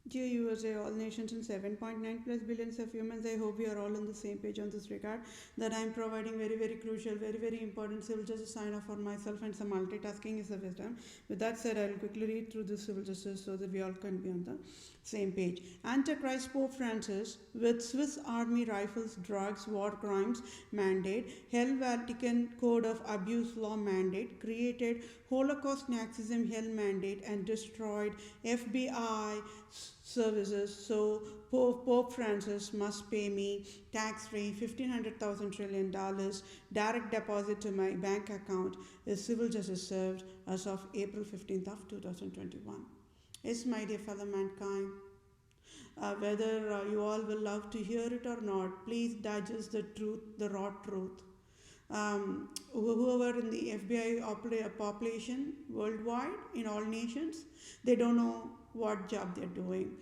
Dear USA, all nations and 7.9 plus billions of humans, I hope we are all on the same page on this regard. That I am providing very, very crucial, very, very important civil justice sign off for myself, and some multitasking is the wisdom. With that said, I will quickly read through the civil justice so that we all can be on the same page. Antichrist-Pope-Francis, with Swiss Army rifles, drugs, war crimes mandate, held Vatican Code of Abuse Law mandate, created Holocaust Nazism hell mandate, and destroyed FBI services. So Pope Francis must pay me tax-free $1,500,000 direct deposit to my bank account. Is civil justice served as of April 15th of 2021. Yes, my dear fellow mankind, whether you all will love to hear it or not, please digest the truth, the raw truth. Whoever in the FBI population worldwide, in all nations, they don't know what job they're doing.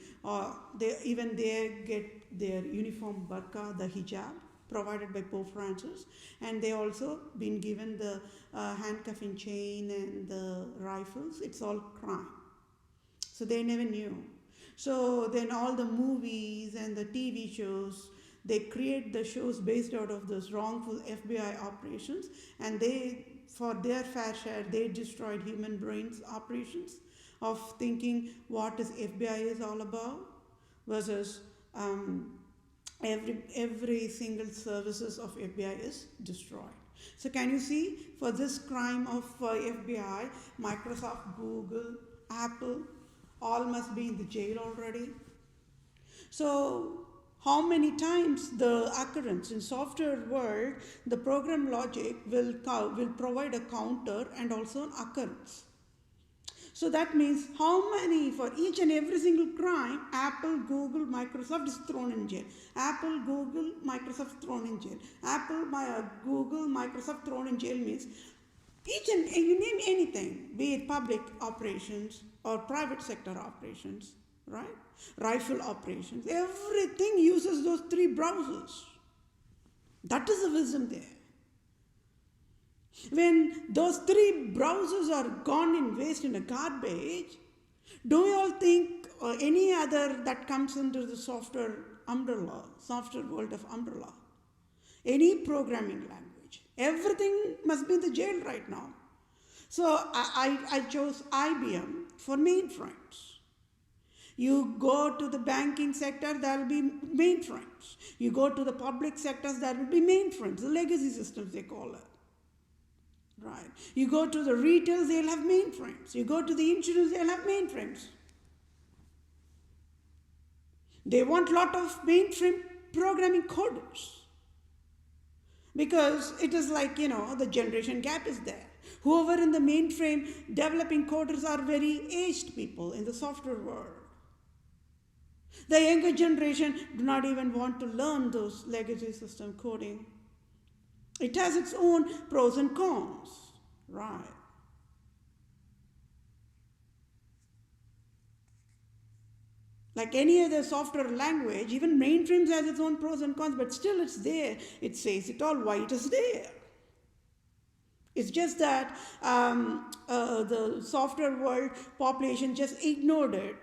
They get their uniform burqa, the hijab, provided by Pope Francis, and they also been given the handcuffing chain and the rifles. It's all crime. So they never knew. So then all the movies and the TV shows, they create the shows based out of those wrongful FBI operations, and they, for their fair share, they destroyed human brains operations of thinking what is FBI is all about versus every single services of FBI is destroyed. So can you see, for this crime of FBI, Microsoft, Google, Apple, all must be in the jail already. So how many times the occurrence in software world, the program logic will provide a counter and also an occurrence. So that means how many, for each and every single crime, Apple, Google, Microsoft is thrown in jail. Apple, Google, Microsoft thrown in jail. Apple, Google, Microsoft thrown in jail means each and you name anything, be it public operations or private sector operations, right? Rifle operations, everything uses those three browsers. That is the wisdom there. When those three browsers are gone in waste in a garbage, do you all think any other that comes under the software umbrella, software world of umbrella, any programming language, everything must be in the jail right now. So I chose IBM for mainframes. You go to the banking sector, there will be mainframes. You go to the public sectors, there will be mainframes, the legacy systems they call it. Right. You go to the retail, they'll have mainframes. You go to the insurance, they'll have mainframes. They want a lot of mainframe programming coders. Because it is like, the generation gap is there. Whoever in the mainframe developing coders are very aged people in the software world. The younger generation do not even want to learn those legacy system coding. It has its own pros and cons, right? Like any other software language, even mainframes has its own pros and cons, but still it's there. It says it all why it is there. It's just that the software world population just ignored it.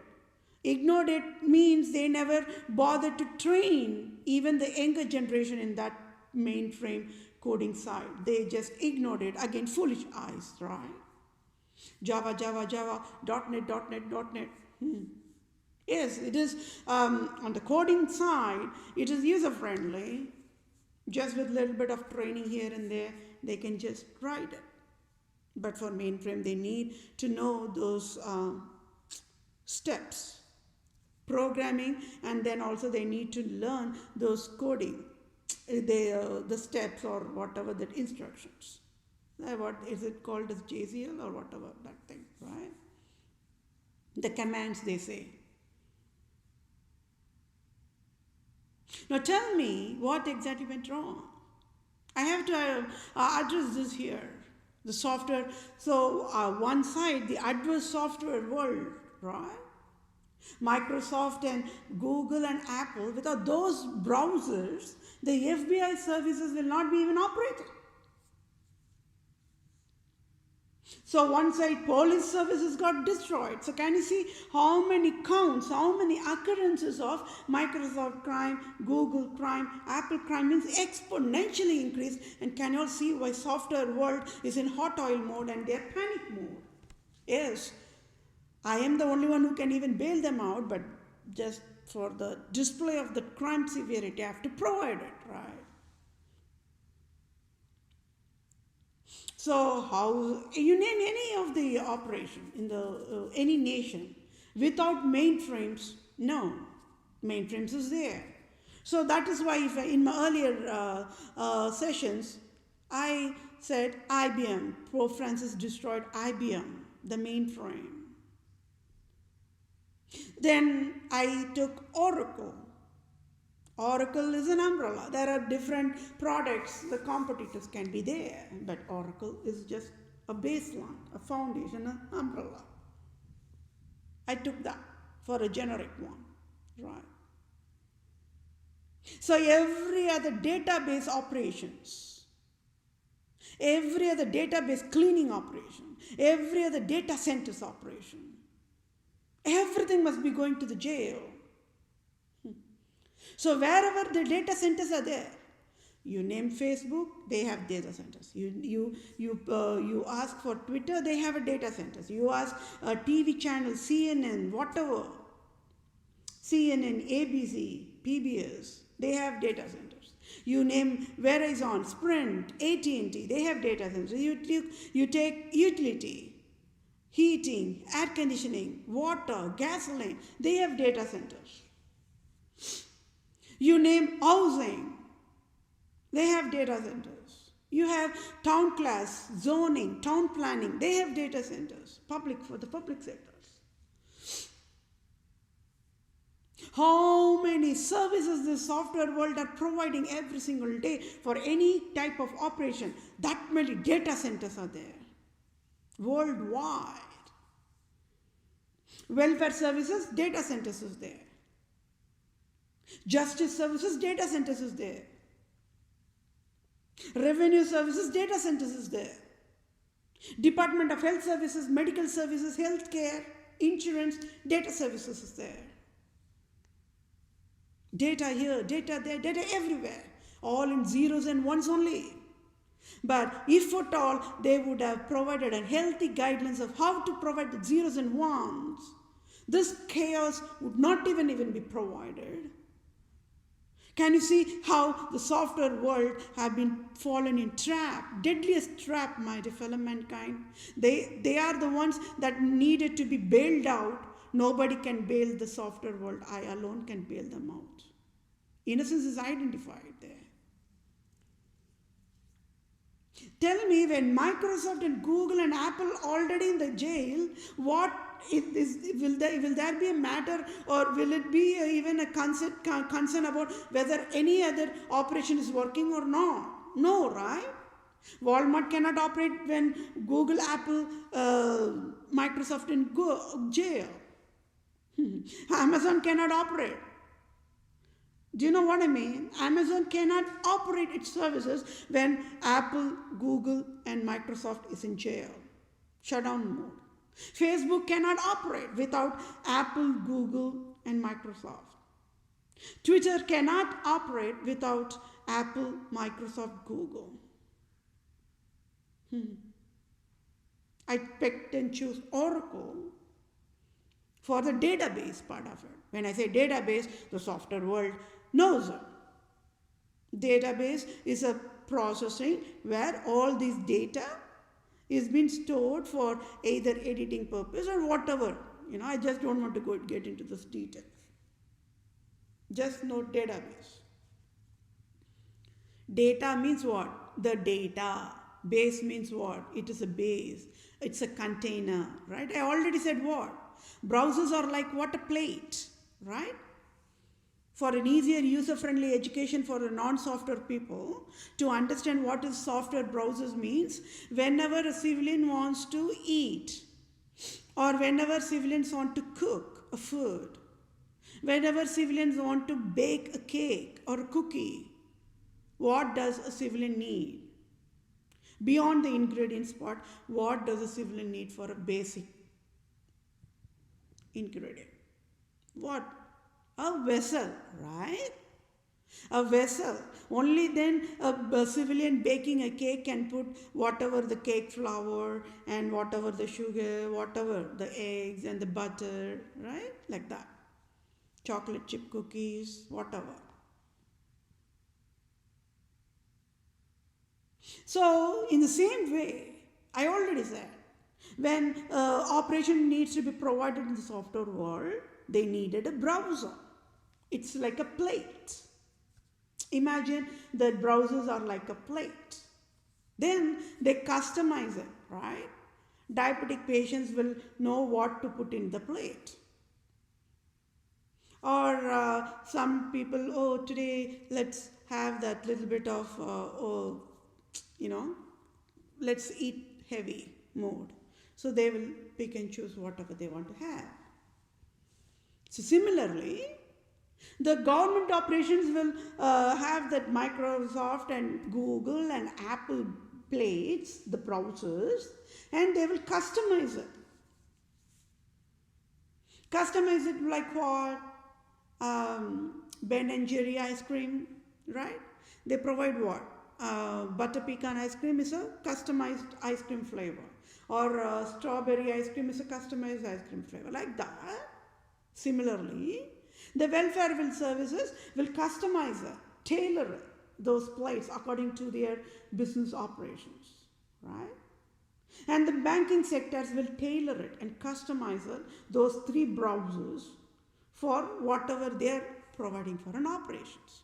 Ignored it means they never bothered to train even the younger generation in that mainframe coding side. They just ignored it. Again, foolish eyes, right? Java, .NET. Yes, it is, on the coding side, it is user-friendly. Just with a little bit of training here and there, they can just write it. But for mainframe, they need to know those steps, programming, and then also they need to learn those coding, the steps or whatever, that instructions. What is it called as JCL or whatever, that thing, right? The commands they say. Now tell me what exactly went wrong. I have to address this here. The software, so one side, the adverse software world, right? Microsoft and Google and Apple, without those browsers, the FBI services will not be even operating. So one side police services got destroyed. So can you see how many counts, how many occurrences of Microsoft crime, Google crime, Apple crime means exponentially increased. And can you all see why software world is in hot oil mode and they're panic mode? Yes, I am the only one who can even bail them out, but just for the display of the crime severity, I have to provide it, right? So how you name any of the operation in the any nation without mainframes? No, mainframes is there. So that is why if in my earlier sessions I said IBM, Pope Francis destroyed IBM, the mainframe. Then I took Oracle. Oracle is an umbrella. There are different products, the competitors can be there, but Oracle is just a baseline, a foundation, an umbrella. I took that for a generic one, right? So every other database operations, every other database cleaning operation, every other data centers operation, everything must be going to the jail. So wherever the data centers are there, you name Facebook, they have data centers. You ask for Twitter, they have a data centers. You ask a TV channel, CNN, whatever, CNN, ABC, PBS, they have data centers. You name Verizon, Sprint, AT&T, they have data centers. You take utility, heating, air conditioning, water, gasoline, they have data centers. You name housing, they have data centers. You have town class, zoning, town planning, they have data centers, public for the public sectors. How many services the software world are providing every single day for any type of operation? That many data centers are there, worldwide. Welfare services, data centers is there. Justice services, data centers is there. Revenue services, data centers is there. Department of Health Services, medical services, healthcare, insurance, data services is there. Data here, data there, data everywhere. All in zeros and ones only. But if at all they would have provided a healthy guidelines of how to provide the zeros and ones, this chaos would not even be provided. Can you see how the software world have been fallen in trap, deadliest trap, my dear fellow mankind? They are the ones that needed to be bailed out. Nobody can bail the software world. I alone can bail them out. Innocence is identified there. Tell me, when Microsoft and Google and Apple already in the jail, will there be a matter, or will it be even a concern about whether any other operation is working or not? No, right? Walmart cannot operate when Google, Apple, Microsoft in jail. Amazon cannot operate. Do you know what I mean? Amazon cannot operate its services when Apple, Google, and Microsoft is in jail. Shutdown mode. Facebook cannot operate without Apple, Google, and Microsoft. Twitter cannot operate without Apple, Microsoft, Google. I picked and choose Oracle for the database part of it. When I say database, the software world knows it. Database is a processing where all this data is being stored for either editing purpose or whatever. I just don't want to get into this details. Just note database. Data means what? The data. Base means what? It is a base. It's a container, right? I already said what? Browsers are like what? A plate, right? For an easier user-friendly education for the non-software people to understand what is software browsers means, whenever a civilian wants to eat, or whenever civilians want to cook a food, whenever civilians want to bake a cake or a cookie, what does a civilian need? Beyond the ingredients part, what does a civilian need for a basic ingredient? What? A vessel, right? A vessel. Only then a civilian baking a cake can put whatever the cake flour and whatever the sugar, whatever the eggs and the butter, right? Like that. Chocolate chip cookies, whatever. So, in the same way, I already said, when operation needs to be provided in the software world, they needed a browser. It's like a plate. Imagine that browsers are like a plate. Then they customize it, right? Diabetic patients will know what to put in the plate. Or some people, oh, today let's have that little bit of, let's eat heavy mood. So they will pick and choose whatever they want to have. So similarly, the government operations will have that Microsoft and Google and Apple plates, the browsers, and they will customize it. Customize it like what? Ben and Jerry ice cream, right? They provide what? Butter pecan ice cream is a customized ice cream flavor. Or strawberry ice cream is a customized ice cream flavor. Like that. Similarly, the welfare will services will customize it, tailor it, those plates according to their business operations, right? And the banking sectors will tailor it and customize it, those three browsers for whatever they are providing for an operations.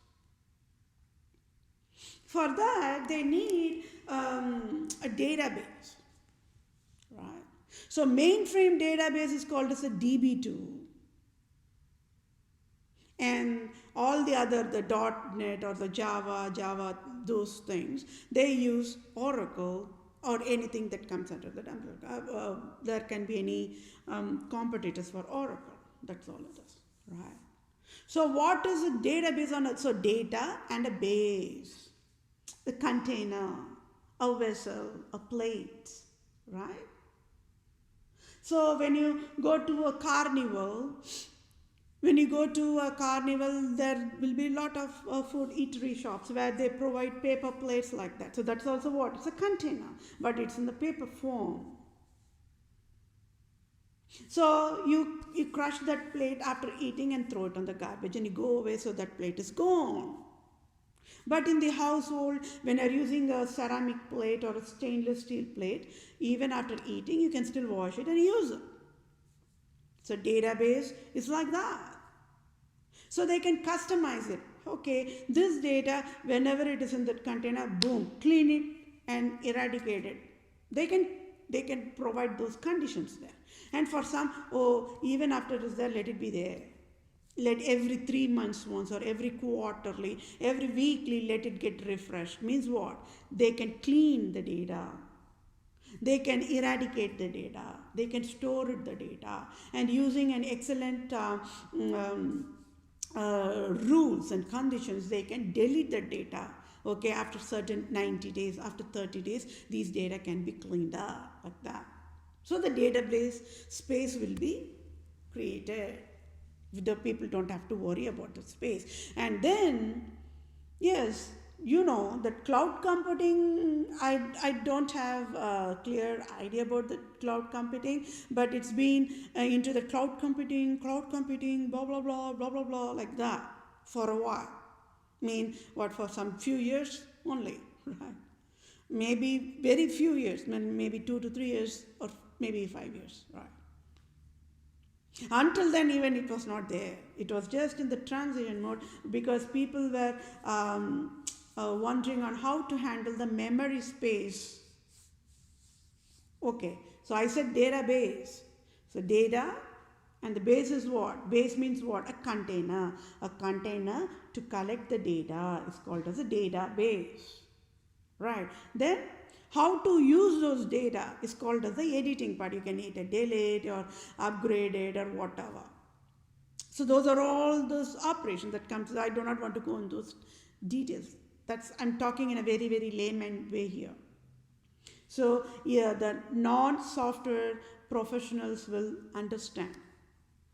For that, they need a database, right? So mainframe database is called as a DB2. And all the other, the .NET or the Java, those things, they use Oracle or anything that comes under the umbrella. There can be any competitors for Oracle. That's all it is, right? So what is a database on it? So data and a base, a container, a vessel, a plate, right? So when you go to a carnival, there will be a lot of food eatery shops where they provide paper plates like that. So that's also what? It's a container, but it's in the paper form. So you crush that plate after eating and throw it on the garbage and you go away, so that plate is gone. But in the household, when you're using a ceramic plate or a stainless steel plate, even after eating, you can still wash it and use it. So database is like that. So they can customize it. Okay, this data, whenever it is in that container, boom, clean it and eradicate it. They can provide those conditions there. And for some, even after it is there, let it be there. Let every 3 months once or every quarterly, every weekly, let it get refreshed. Means what? They can clean the data. They can eradicate the data. They can store the data. And using an excellent rules and conditions, they can delete the data. Okay, after certain 90 days, after 30 days, these data can be cleaned up like that. So the database space will be created. The people don't have to worry about the space. And then, yes, you know that cloud computing, I don't have a clear idea about the cloud computing, but it's been into the cloud computing, blah, blah, blah, blah, blah, blah, like that for a while. For some few years only, right? Maybe very few years, maybe 2 to 3 years or maybe 5 years, right? Until then, even it was not there. It was just in the transition mode because people were wondering on how to handle the memory space. Okay, so I said database. So data and the base is what? Base means what? A container. A container to collect the data is called as a database. Right. Then how to use those data is called as the editing part. You can either delete or upgrade it or whatever. So those are all those operations that comes. I do not want to go into those details. I'm talking in a very, very layman way here. So yeah, the non-software professionals will understand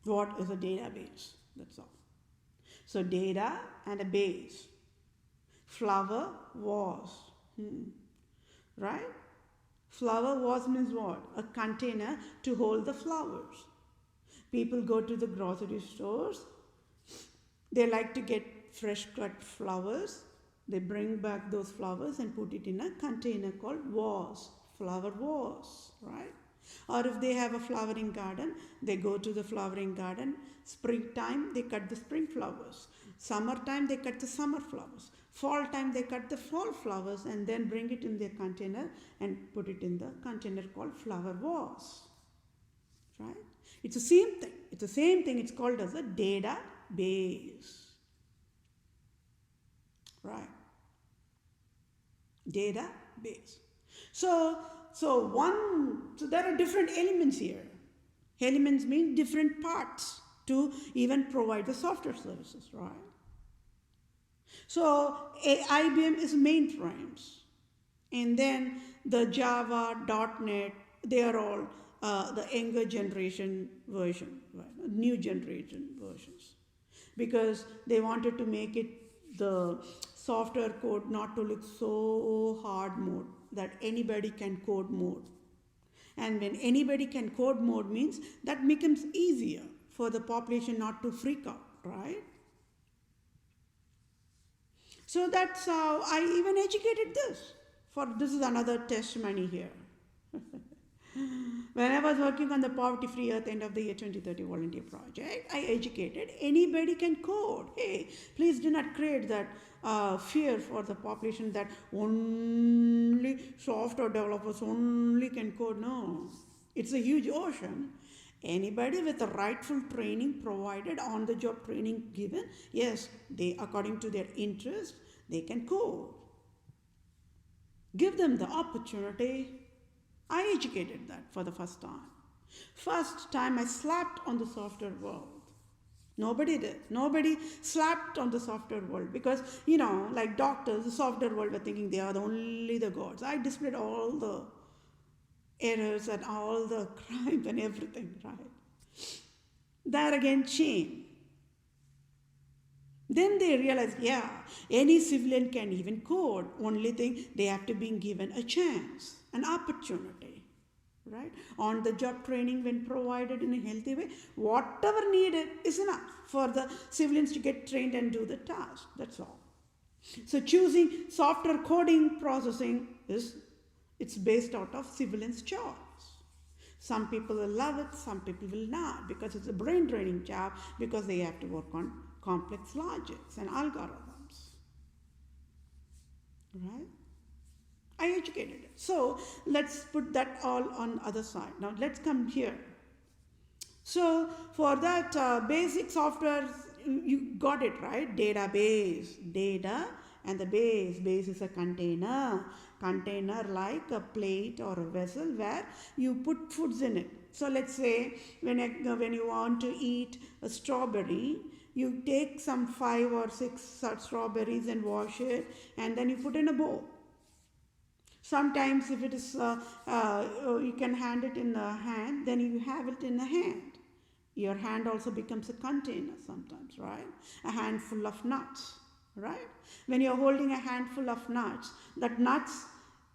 what is a database. That's all. So data and a base. Flower was. Right? Flower was means what? A container to hold the flowers. People go to the grocery stores. They like to get fresh cut flowers. They bring back those flowers and put it in a container called vase. Flower vase, right? Or if they have a flowering garden, they go to the flowering garden. Springtime, they cut the spring flowers. Summertime, they cut the summer flowers. Fall time, they cut the fall flowers and then bring it in their container and put it in the container called flower vase. Right? It's the same thing. It's the same thing. It's called as a database. Right? Database. So there are different elements here. Elements mean different parts to even provide the software services, right? So IBM is mainframes, and then the Java, .NET, they are all the younger generation version, right? New generation versions, because they wanted to make it the software code not to look so hard mode that anybody can code mode. And when anybody can code mode means that becomes easier for the population not to freak out, right? So that's how I even educated this. This is another testimony here. When I was working on the Poverty-Free Earth End of the Year 2030 volunteer project, I educated anybody can code. Hey, please do not create that fear for the population that only software developers only can code. No, it's a huge ocean. Anybody with the rightful training provided, on-the-job training given, yes, they, according to their interest, they can code. Give them the opportunity. I educated that for the first time. First time I slapped on the software world. Nobody did. Nobody slapped on the software world because, like doctors, the software world were thinking they are only the gods. I displayed all the errors and all the crimes and everything, right? That again shame. Then they realized, yeah, any civilian can even code. Only thing, they have to be given a chance, an opportunity, right? On the job training when provided in a healthy way, whatever needed is enough for the civilians to get trained and do the task. That's all. So choosing software coding processing it's based out of civilians' choice. Some people will love it, some people will not, because it's a brain draining job, because they have to work on complex logics and algorithms. Right? I educated it. So let's put that all on the other side. Now let's come here. So for that basic software, you got it, right? Database, data, and the base. Base is a container. Container like a plate or a vessel where you put foods in it. So let's say when you want to eat a strawberry, you take some 5 or 6 strawberries and wash it, and then you put in a bowl. Sometimes if it is, you can hand it in the hand, then you have it in the hand. Your hand also becomes a container sometimes, right? A handful of nuts, right? When you're holding a handful of nuts, that nuts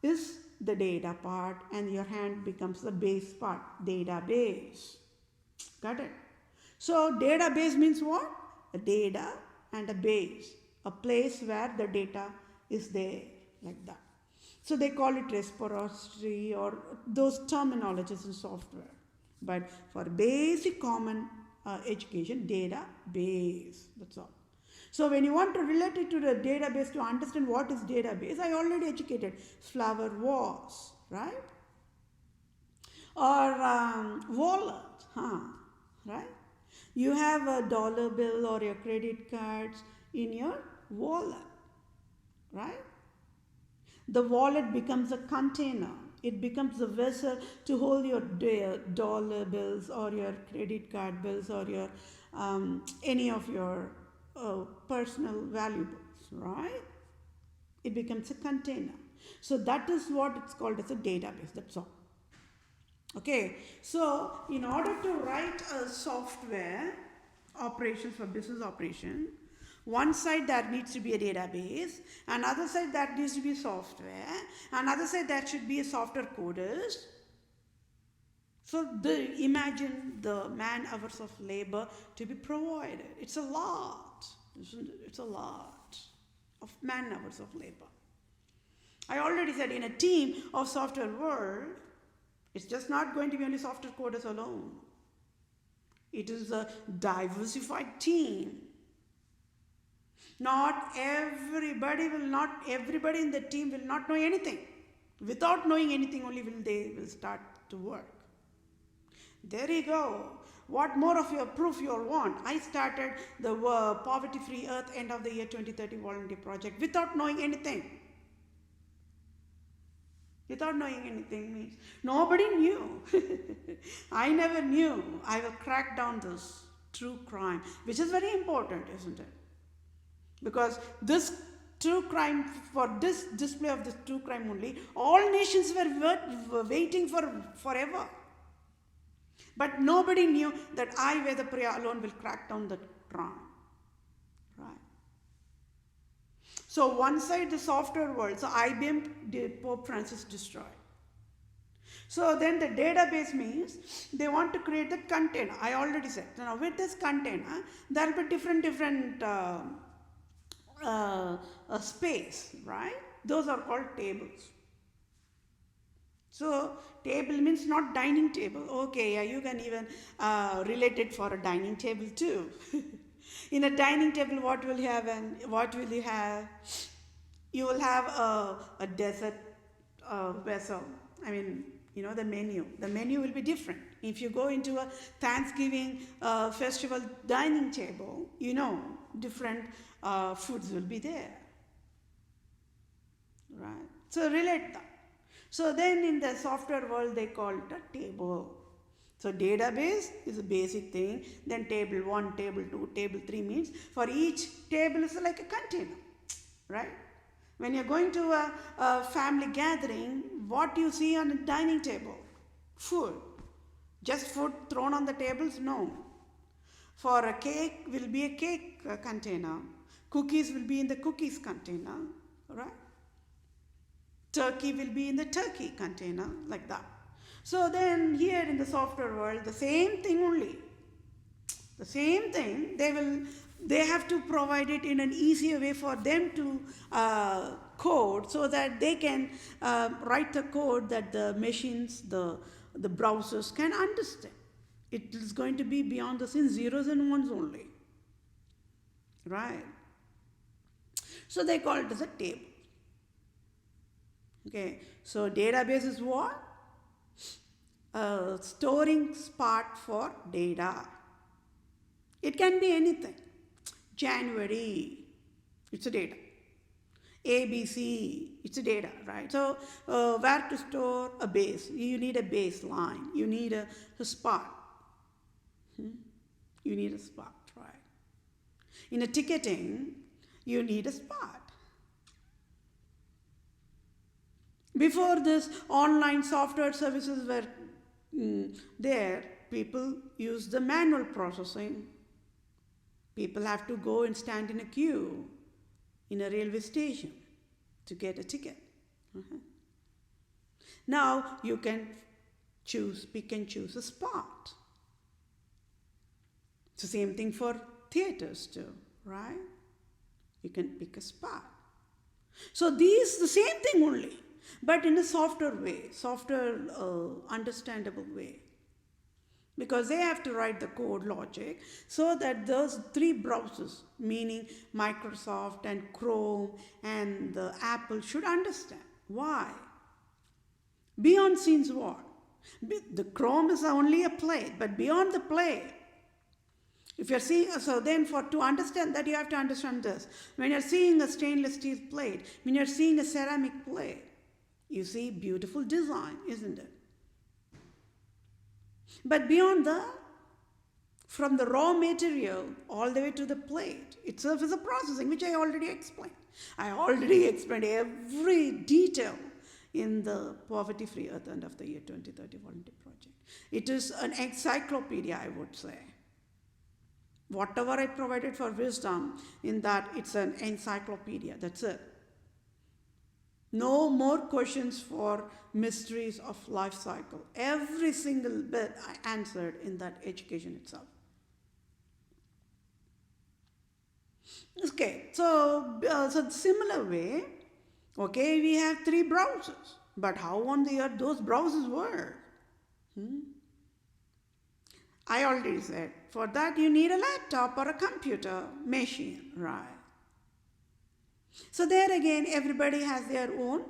is the data part and your hand becomes the base part, database. Got it? So database means what? A data and a base, a place where the data is there, like that. So they call it repository or those terminologies in software. But for basic common education, database, that's all. So when you want to relate it to the database to understand what is database, I already educated. Flower was, right? Or wallet, right? You have a dollar bill or your credit cards in your wallet, right? The wallet becomes a container. It becomes a vessel to hold your dollar bills or your credit card bills or your any of your personal valuables, right? It becomes a container. So that is what it's called as a database, that's all. Okay, so in order to write a software operations for business operation, one side there needs to be a database, another side that needs to be software, another side that should be a software coders. So imagine the man hours of labor to be provided. It's a lot, isn't it? It's a lot of man hours of labor. I already said in a team of software world, it's just not going to be only software coders alone. It is a diversified team. Not everybody in the team will not know anything. Without knowing anything only they will start to work. There you go. What more of your proof you all want? I started the Poverty-Free Earth End of the Year 2030 volunteer project without knowing anything. Without knowing anything means nobody knew. I never knew. I will crack down this true crime, which is very important, isn't it? Because this true crime, for this display of this true crime only, all nations were waiting for forever. But nobody knew that I, Vethapriya, alone will crack down the crime. Right? So one side, the software world, so IBM did Pope Francis destroy. So then the database means they want to create the container. I already said. Now with this container, there will be different space, right? Those are called tables. So table means not dining table. Okay, yeah, you can even relate it for a dining table too. In a dining table, what will you have? And what will you have? You will have a dessert vessel. I mean, you know, the menu. The menu will be different. If you go into a Thanksgiving festival dining table, you know, different foods will be there. Right? So relate that. So then in the software world, they call it a table. So database is a basic thing. Then table 1, table 2, table 3 means for each table is like a container, right? When you're going to a family gathering, what do you see on a dining table? Food. Just food thrown on the tables? No. For a cake will be a cake container. Cookies will be in the cookies container, right? Turkey will be in the turkey container, like that. So then here in the software world, the same thing only. The same thing, they have to provide it in an easier way for them to code so that they can write the code that the machines, the browsers can understand. It is going to be beyond the sin, zeros and ones only. Right? So they call it as a table. Okay, so database is what? Storing spot for data. It can be anything. January, it's a data. ABC, it's a data, right? So where to store a base? You need a baseline. You need a spot. You need a spot, right? In a ticketing, you need a spot. Before this, online software services were there, people used the manual processing. People have to go and stand in a queue in a railway station to get a ticket. Now you can pick and choose a spot. It's the same thing for theaters too, right? You can pick a spot. So these, the same thing only, but in a softer way, softer, understandable way. Because they have to write the code logic so that those three browsers, meaning Microsoft and Chrome and the Apple, should understand. Why? Beyond scenes what? The Chrome is only a plate, but beyond the plate, if you're seeing, so then to understand that, you have to understand this. When you're seeing a stainless steel plate, when you're seeing a ceramic plate, you see beautiful design, isn't it? But beyond that, from the raw material all the way to the plate itself is a processing, which I already explained. I already explained every detail in the Poverty-Free Earth End of the Year 2030 Volunteer Project. It is an encyclopedia, I would say. Whatever I provided for wisdom in that, it's an encyclopedia. That's it. No more questions for mysteries of life cycle. Every single bit I answered in that education itself. Okay, so similar way, okay, we have 3 browsers. But how on the earth those browsers work? I already said, for that you need a laptop or a computer machine, right? So there again, everybody has their own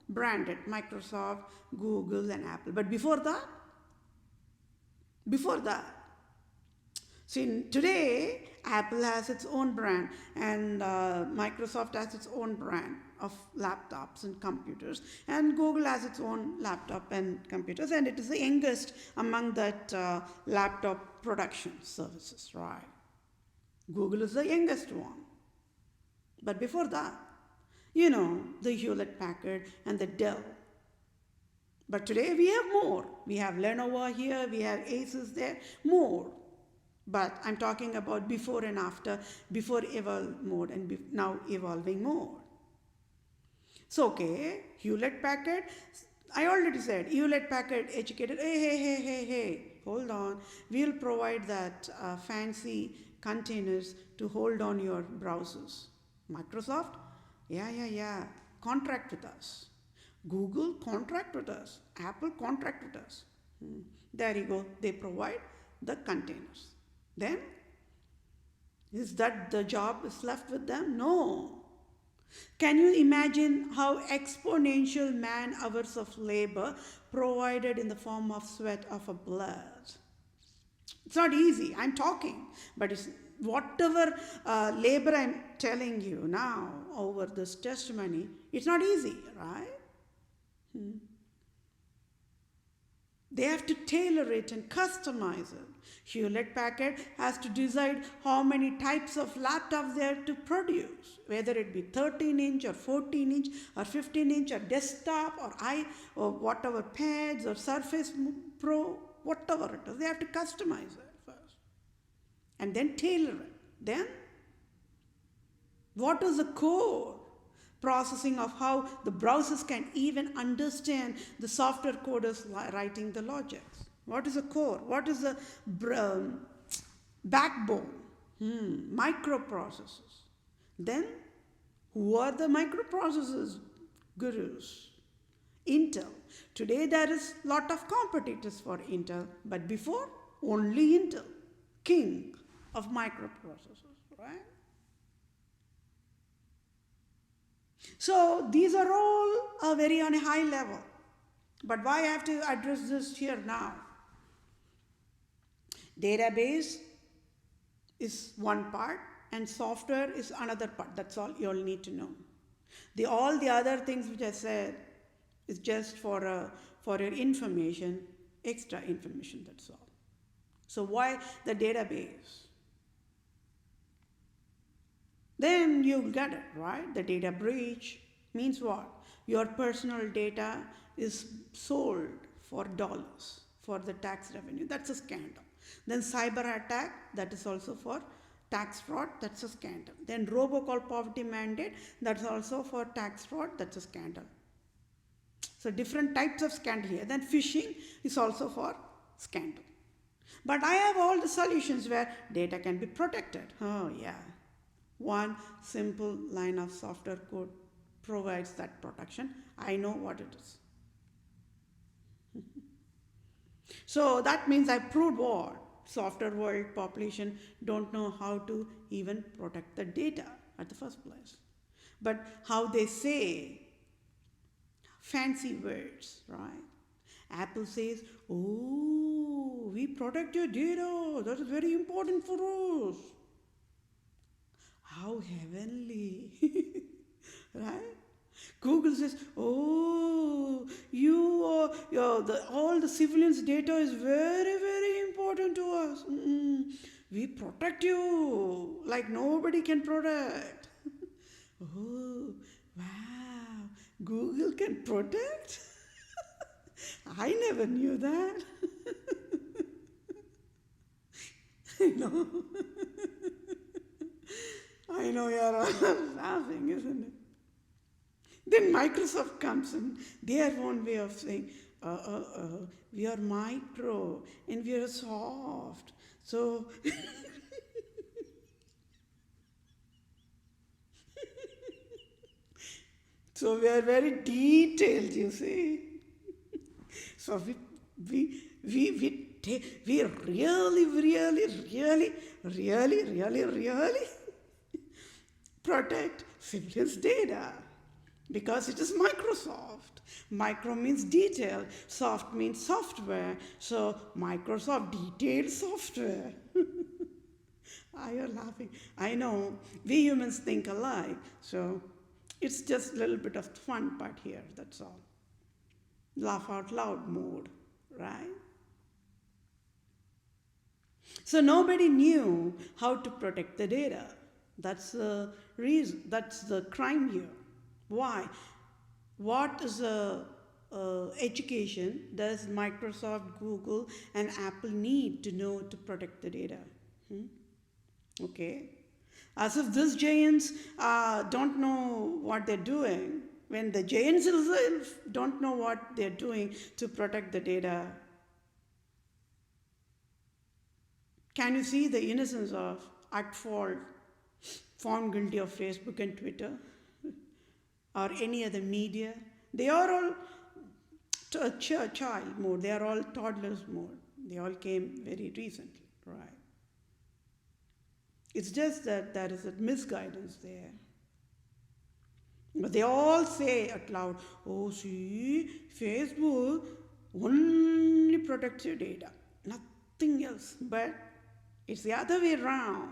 branded, Microsoft, Google, and Apple. But before that, see, today, Apple has its own brand, and Microsoft has its own brand of laptops and computers, and Google has its own laptop and computers, and it is the youngest among that laptop production services, right? Google is the youngest one. But before that, the Hewlett-Packard and the Dell. But today we have more. We have Lenovo here, we have Asus there, more. But I'm talking about before and after, before evolve mode and now evolving mode. So, okay, Hewlett-Packard, I already said, Hewlett-Packard educated, hey, hold on. We'll provide that fancy containers to hold on your browsers. Microsoft, yeah, contract with us. Google, contract with us. Apple, contract with us. There you go, they provide the containers. Then, is that the job is left with them? No. Can you imagine how exponential man hours of labor provided in the form of sweat of a blood? It's not easy, I'm talking, but it's whatever labor I'm telling you now over this testimony, it's not easy, right? They have to tailor it and customize it. Hewlett-Packard has to decide how many types of laptops they have to produce, whether it be 13-inch or 14-inch or 15-inch or desktop or whatever, pads or Surface Pro, whatever it is. They have to customize it first and then tailor it. Then, what is the core processing of how the browsers can even understand the software coders writing the logics? What is the core? What is the backbone? Microprocessors. Then, who are the microprocessors gurus? Intel. Today there is a lot of competitors for Intel, but before, only Intel, king of microprocessors, right? So these are all very on a high level. But why I have to address this here now? Database is one part and software is another part. That's all you all need to know. All the other things which I said is just for your information, extra information, that's all. So why the database? Then you get it, right? The data breach means what? Your personal data is sold for dollars for the tax revenue. That's a scandal. Then cyber attack, that is also for tax fraud, that's a scandal. Then robocall poverty mandate, that's also for tax fraud, that's a scandal. So different types of scandal here. Then phishing is also for scandal. But I have all the solutions where data can be protected. Oh yeah. One simple line of software code provides that protection. I know what it is. So that means I proved what? Software world population don't know how to even protect the data at the first place. But how they say fancy words, right? Apple says, oh, we protect your data. That is very important for us. How heavenly, right? Google says, oh, all the civilians' data is very, very important to us. protect you like nobody can protect. Oh, wow. Google can protect? I never knew that. I know you're all laughing, isn't it? Then Microsoft comes in their own way of saying, we are micro and we are soft. So, so we are very detailed, you see. So we really protect civilians' data because it is Microsoft. Micro means detail, soft means software. So Microsoft detailed software. You're laughing. I know we humans think alike, so it's just a little bit of fun part here, that's all. Laugh out loud mode, right? So nobody knew how to protect the data. That's the reason, that's the crime here. Why? What is education does Microsoft, Google, and Apple need to know to protect the data? Okay. As if these giants don't know what they're doing, when the giants themselves don't know what they're doing to protect the data. Can you see the innocence of at fault found guilty of Facebook and Twitter or any other media? They are all child mode, they are all toddlers mode. They all came very recently, right? It's just that there is a misguidance there. But they all say out loud, oh, see, Facebook only protects your data, nothing else. But it's the other way around,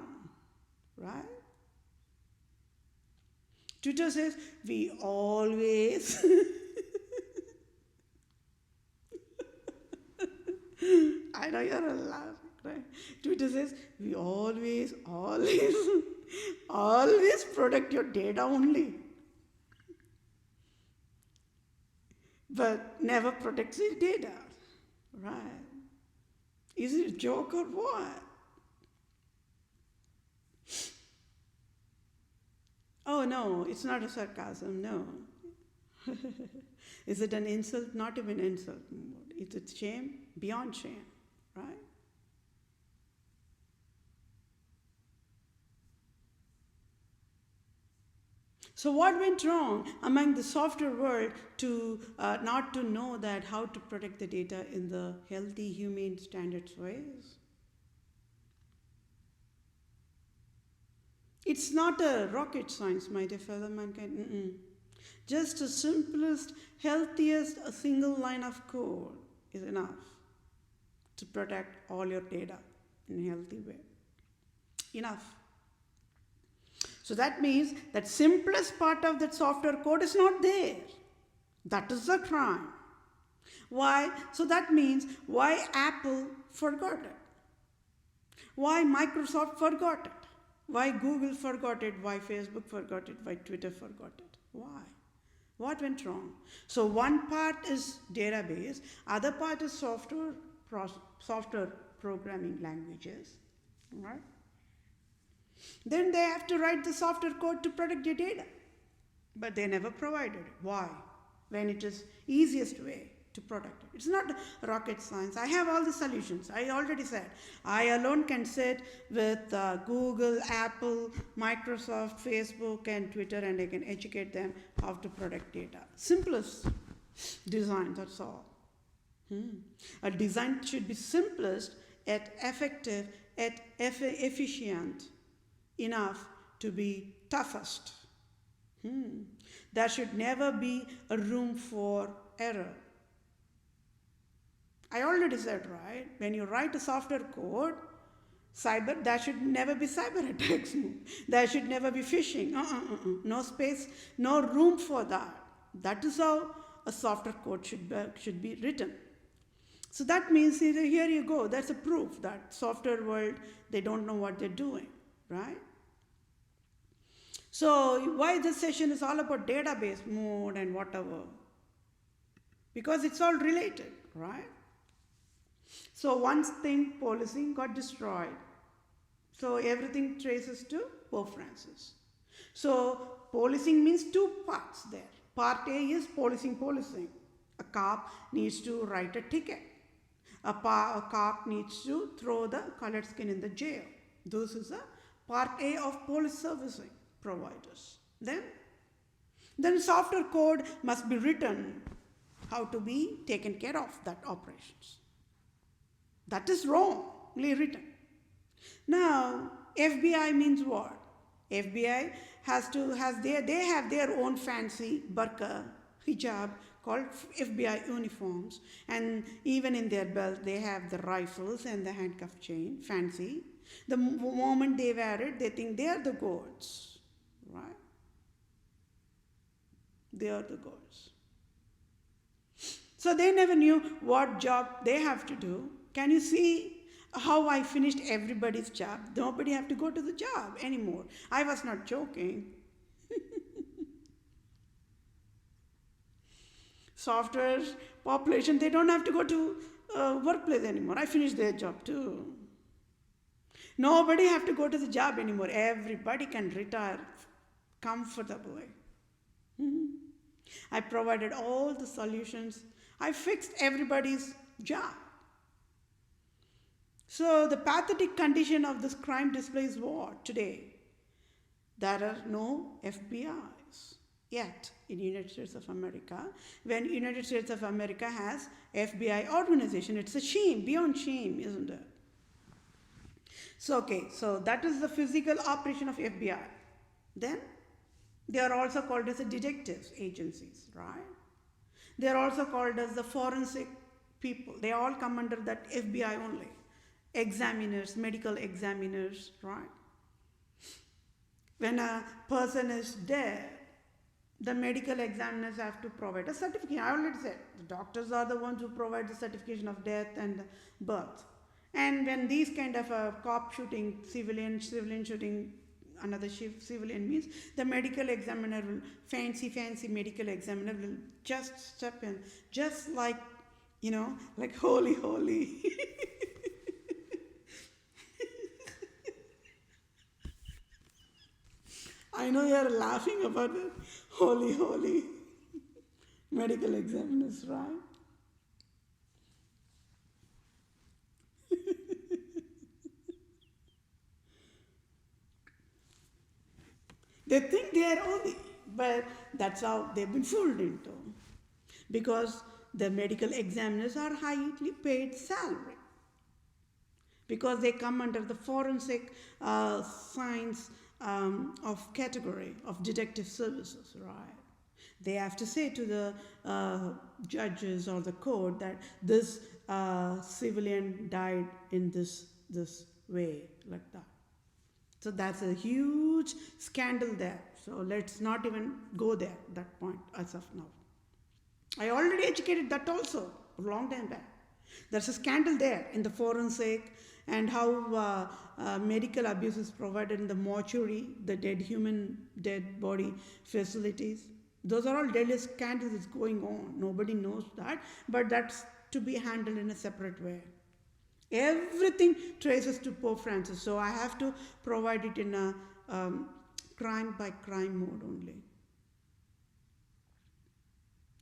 right? Twitter says, we always, I know you're laughing, right? Twitter says, we always protect your data only. But never protects your data, right? Is it a joke or what? Oh no, it's not a sarcasm, no. Is it an insult? Not even insult. It's a shame, beyond shame, right? So what went wrong among the software world to not to know that how to protect the data in the healthy, humane, standards ways? It's not a rocket science, my dear fellow mankind. Just the simplest, healthiest, a single line of code is enough to protect all your data in a healthy way. Enough. So that means that simplest part of that software code is not there. That is the crime. Why? So that means why Apple forgot it? Why Microsoft forgot it? Why Google forgot it? Why Facebook forgot it? Why Twitter forgot it? Why? What went wrong? So one part is database, other part is software programming languages, right? Then they have to write the software code to protect your data. But they never provided it. Why? When it is easiest way to protect it. It's not rocket science. I have all the solutions. I already said. I alone can sit with Google, Apple, Microsoft, Facebook, and Twitter, and I can educate them how to protect data. Simplest design, that's all. A design should be simplest, yet effective, yet efficient enough to be toughest. There should never be a room for error. I already said, right? When you write a software code, there should never be cyber attacks. There should never be phishing. No space, no room for that. That is how a software code should be written. So that means here you go. That's a proof that software world, they don't know what they're doing, right? So why this session is all about database mode and whatever? Because it's all related, right? So once thing policing got destroyed, so everything traces to Pope Francis. So policing means two parts there. Part A is policing. A cop needs to write a ticket. A cop needs to throw the colored skin in the jail. This is a part A of police servicing providers. Then software code must be written how to be taken care of that operations. That is wrongly written. Now, FBI means what? FBI they have their own fancy burqa, hijab called FBI uniforms, and even in their belt they have the rifles and the handcuff chain, fancy. The moment they wear it, they think they are the gods, right? They are the gods. So they never knew what job they have to do. Can you see how I finished everybody's job? Nobody have to go to the job anymore. I was not joking. Software population, they don't have to go to workplace anymore. I finished their job too. Nobody have to go to the job anymore. Everybody can retire comfortably. I provided all the solutions. I fixed everybody's job. So the pathetic condition of this crime displays what today? There are no FBIs yet in United States of America. When United States of America has FBI organization, it's a shame, beyond shame, isn't it? So so that is the physical operation of FBI. Then they are also called as the detectives agencies, right? They are also called as the forensic people. They all come under that FBI only. Examiners, medical examiners, right? When a person is dead, the medical examiners have to provide a certificate. I already said, the doctors are the ones who provide the certification of death and birth. And when these kind of a cop shooting, civilian shooting, another civilian means, the medical examiner will, fancy medical examiner will just step in, just like, like holy. I know you are laughing about the holy medical examiners, right? They think they are holy, but that's how they've been fooled into. Because the medical examiners are highly paid salary. Because they come under the forensic science of category of detective services, right? They have to say to the judges or the court that this civilian died in this way, like that. So that's a huge scandal there. So let's not even go there, that point as of now. I already educated that also a long time back. There's a scandal there in the forensic and how medical abuse is provided in the mortuary, the dead body facilities. Those are all deadly scandals that's going on. Nobody knows that, but that's to be handled in a separate way. Everything traces to Pope Francis, so I have to provide it in a crime by crime mode only.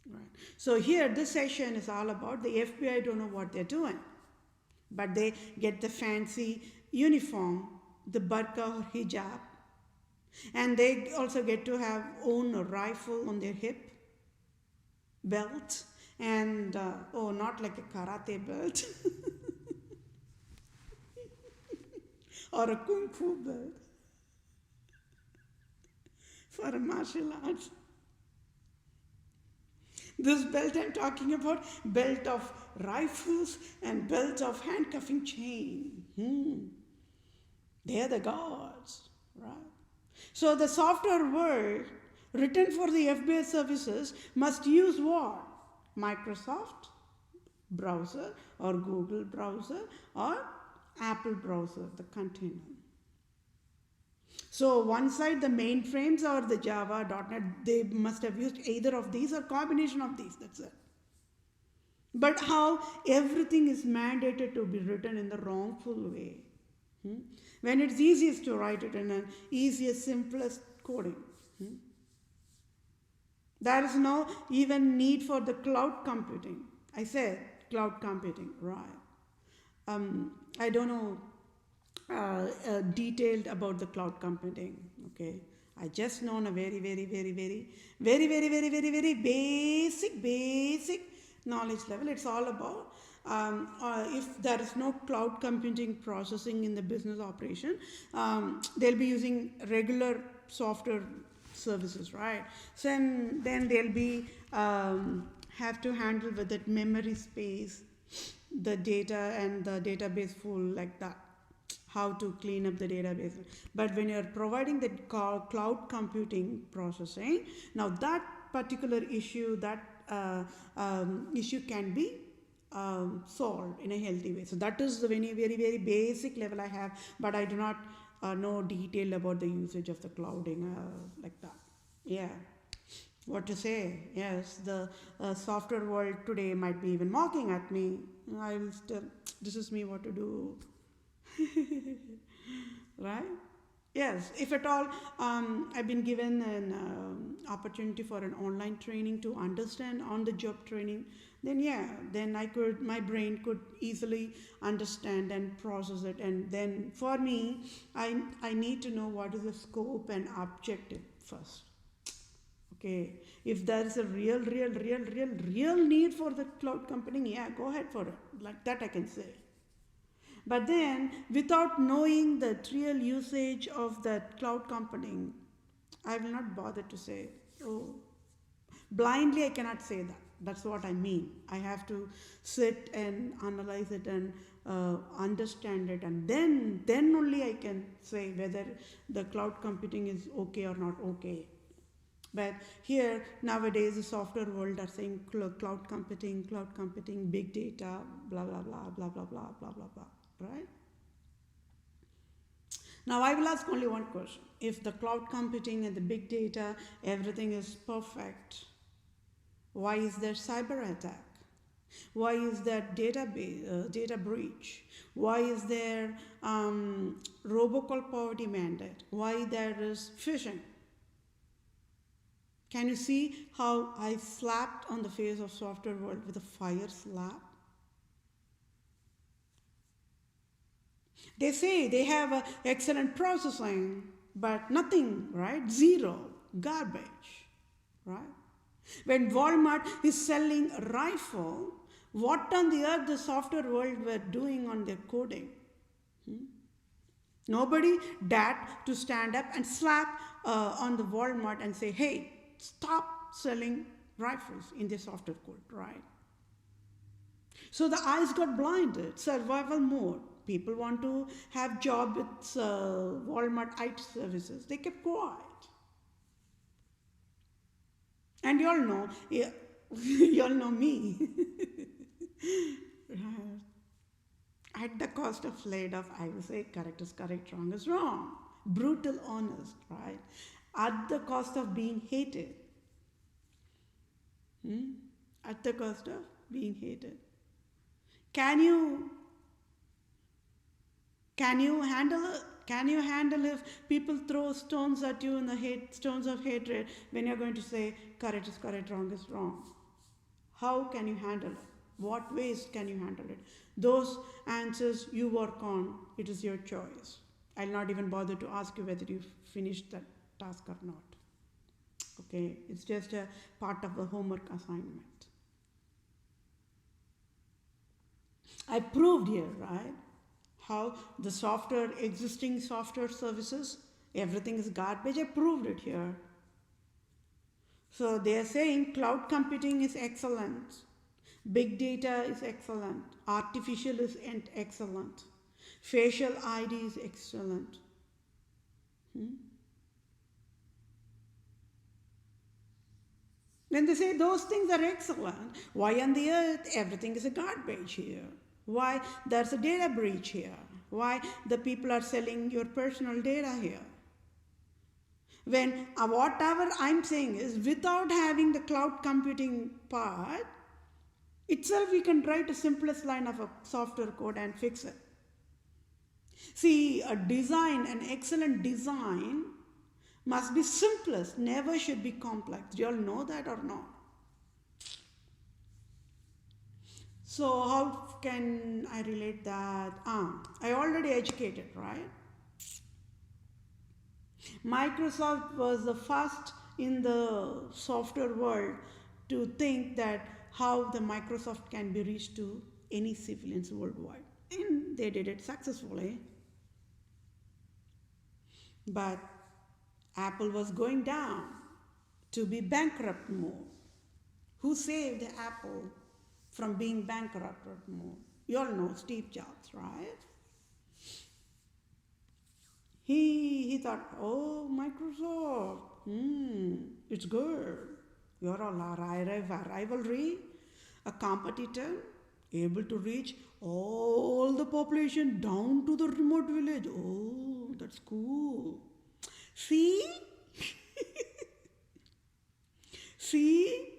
Right. So here, this session is all about the FBI don't know what they're doing, but they get the fancy uniform, the burqa or hijab, and they also get to have own a rifle on their hip, belt, and not like a karate belt. Or a kung fu belt for a martial arts. This belt I'm talking about, belt of rifles and belt of handcuffing chain. They are the gods, right? So the software world written for the FBI services must use what? Microsoft browser or Google browser or Apple browser, the container. So one side, the mainframes or the Java, .NET, they must have used either of these or combination of these, that's it. But how everything is mandated to be written in the wrongful way. When it's easiest to write it in an easiest, simplest coding. There is no even need for the cloud computing. I said cloud computing, right. I don't know detailed about the cloud computing, okay. I just know on a very basic knowledge level. It's all about if there is no cloud computing processing in the business operation, they'll be using regular software services, right? So then they'll be have to handle with that memory space, the data and the database full like that, how to clean up the database. But when you're providing the cloud computing processing, now that particular issue, that issue can be solved in a healthy way. So that is the very basic level I have, but I do not know detail about the usage of the clouding like that. Yeah. What to say? Yes, the software world today might be even mocking at me. I will still, this is me, what to do. Right? Yes, if at all I've been given an opportunity for an online training to understand on-the-job training, then yeah, then my brain could easily understand and process it. And then for me, I need to know what is the scope and objective first. Okay, if there is a real need for the cloud computing, yeah, go ahead for it. Like that I can say. But then, without knowing the real usage of that cloud computing, I will not bother to say, oh, blindly I cannot say that. That's what I mean. I have to sit and analyze it and understand it, and then only I can say whether the cloud computing is okay or not okay. But here, nowadays, the software world are saying cloud computing, big data, blah, blah, blah, blah, blah, blah, blah, blah, blah. Right? Now I will ask only one question. If the cloud computing and the big data, everything is perfect, why is there cyber attack? Why is there data breach? Why is there robocall poverty mandate? Why there is phishing? Can you see how I slapped on the face of software world with a fire slap? They say they have excellent processing, but nothing, right? Zero, garbage, right? When Walmart is selling a rifle, what on the earth the software world were doing on their coding? Nobody dared to stand up and slap on the Walmart and say, hey, stop selling rifles in the software code, right? So the eyes got blinded, survival mode. People want to have job with Walmart IT services. They kept quiet. And you all know, you all know me. At the cost of laid off, I will say correct is correct, wrong is wrong. Brutal honest, right? At the cost of being hated. At the cost of being hated. Can you handle if people throw stones at you in the stones of hatred when you're going to say correct is correct, wrong is wrong? How can you handle it? What ways can you handle it? Those answers you work on. It is your choice. I'll not even bother to ask you whether you finished that task or not. Okay, it's just a part of the homework assignment. I proved here, right, how the existing software services, everything is garbage. I proved it here. So they are saying cloud computing is excellent, big data is excellent, artificial is excellent, facial ID is excellent. When they say those things are excellent, why on the earth everything is a garbage here? Why there's a data breach here? Why the people are selling your personal data here? When whatever I'm saying is, without having the cloud computing part, itself we can write a simplest line of a software code and fix it. See, a design, an excellent design must be simplest, never should be complex. Do you all know that or not? So how can I relate that? I already educated, right? Microsoft was the first in the software world to think that how the Microsoft can be reached to any civilians worldwide. And they did it successfully. But Apple was going down to be bankrupt mode. Who saved Apple from being bankrupt mode? You all know Steve Jobs, right? He thought, oh, Microsoft, it's good. You're all a rivalry, a competitor, able to reach all the population down to the remote village. Oh, that's cool. See? See?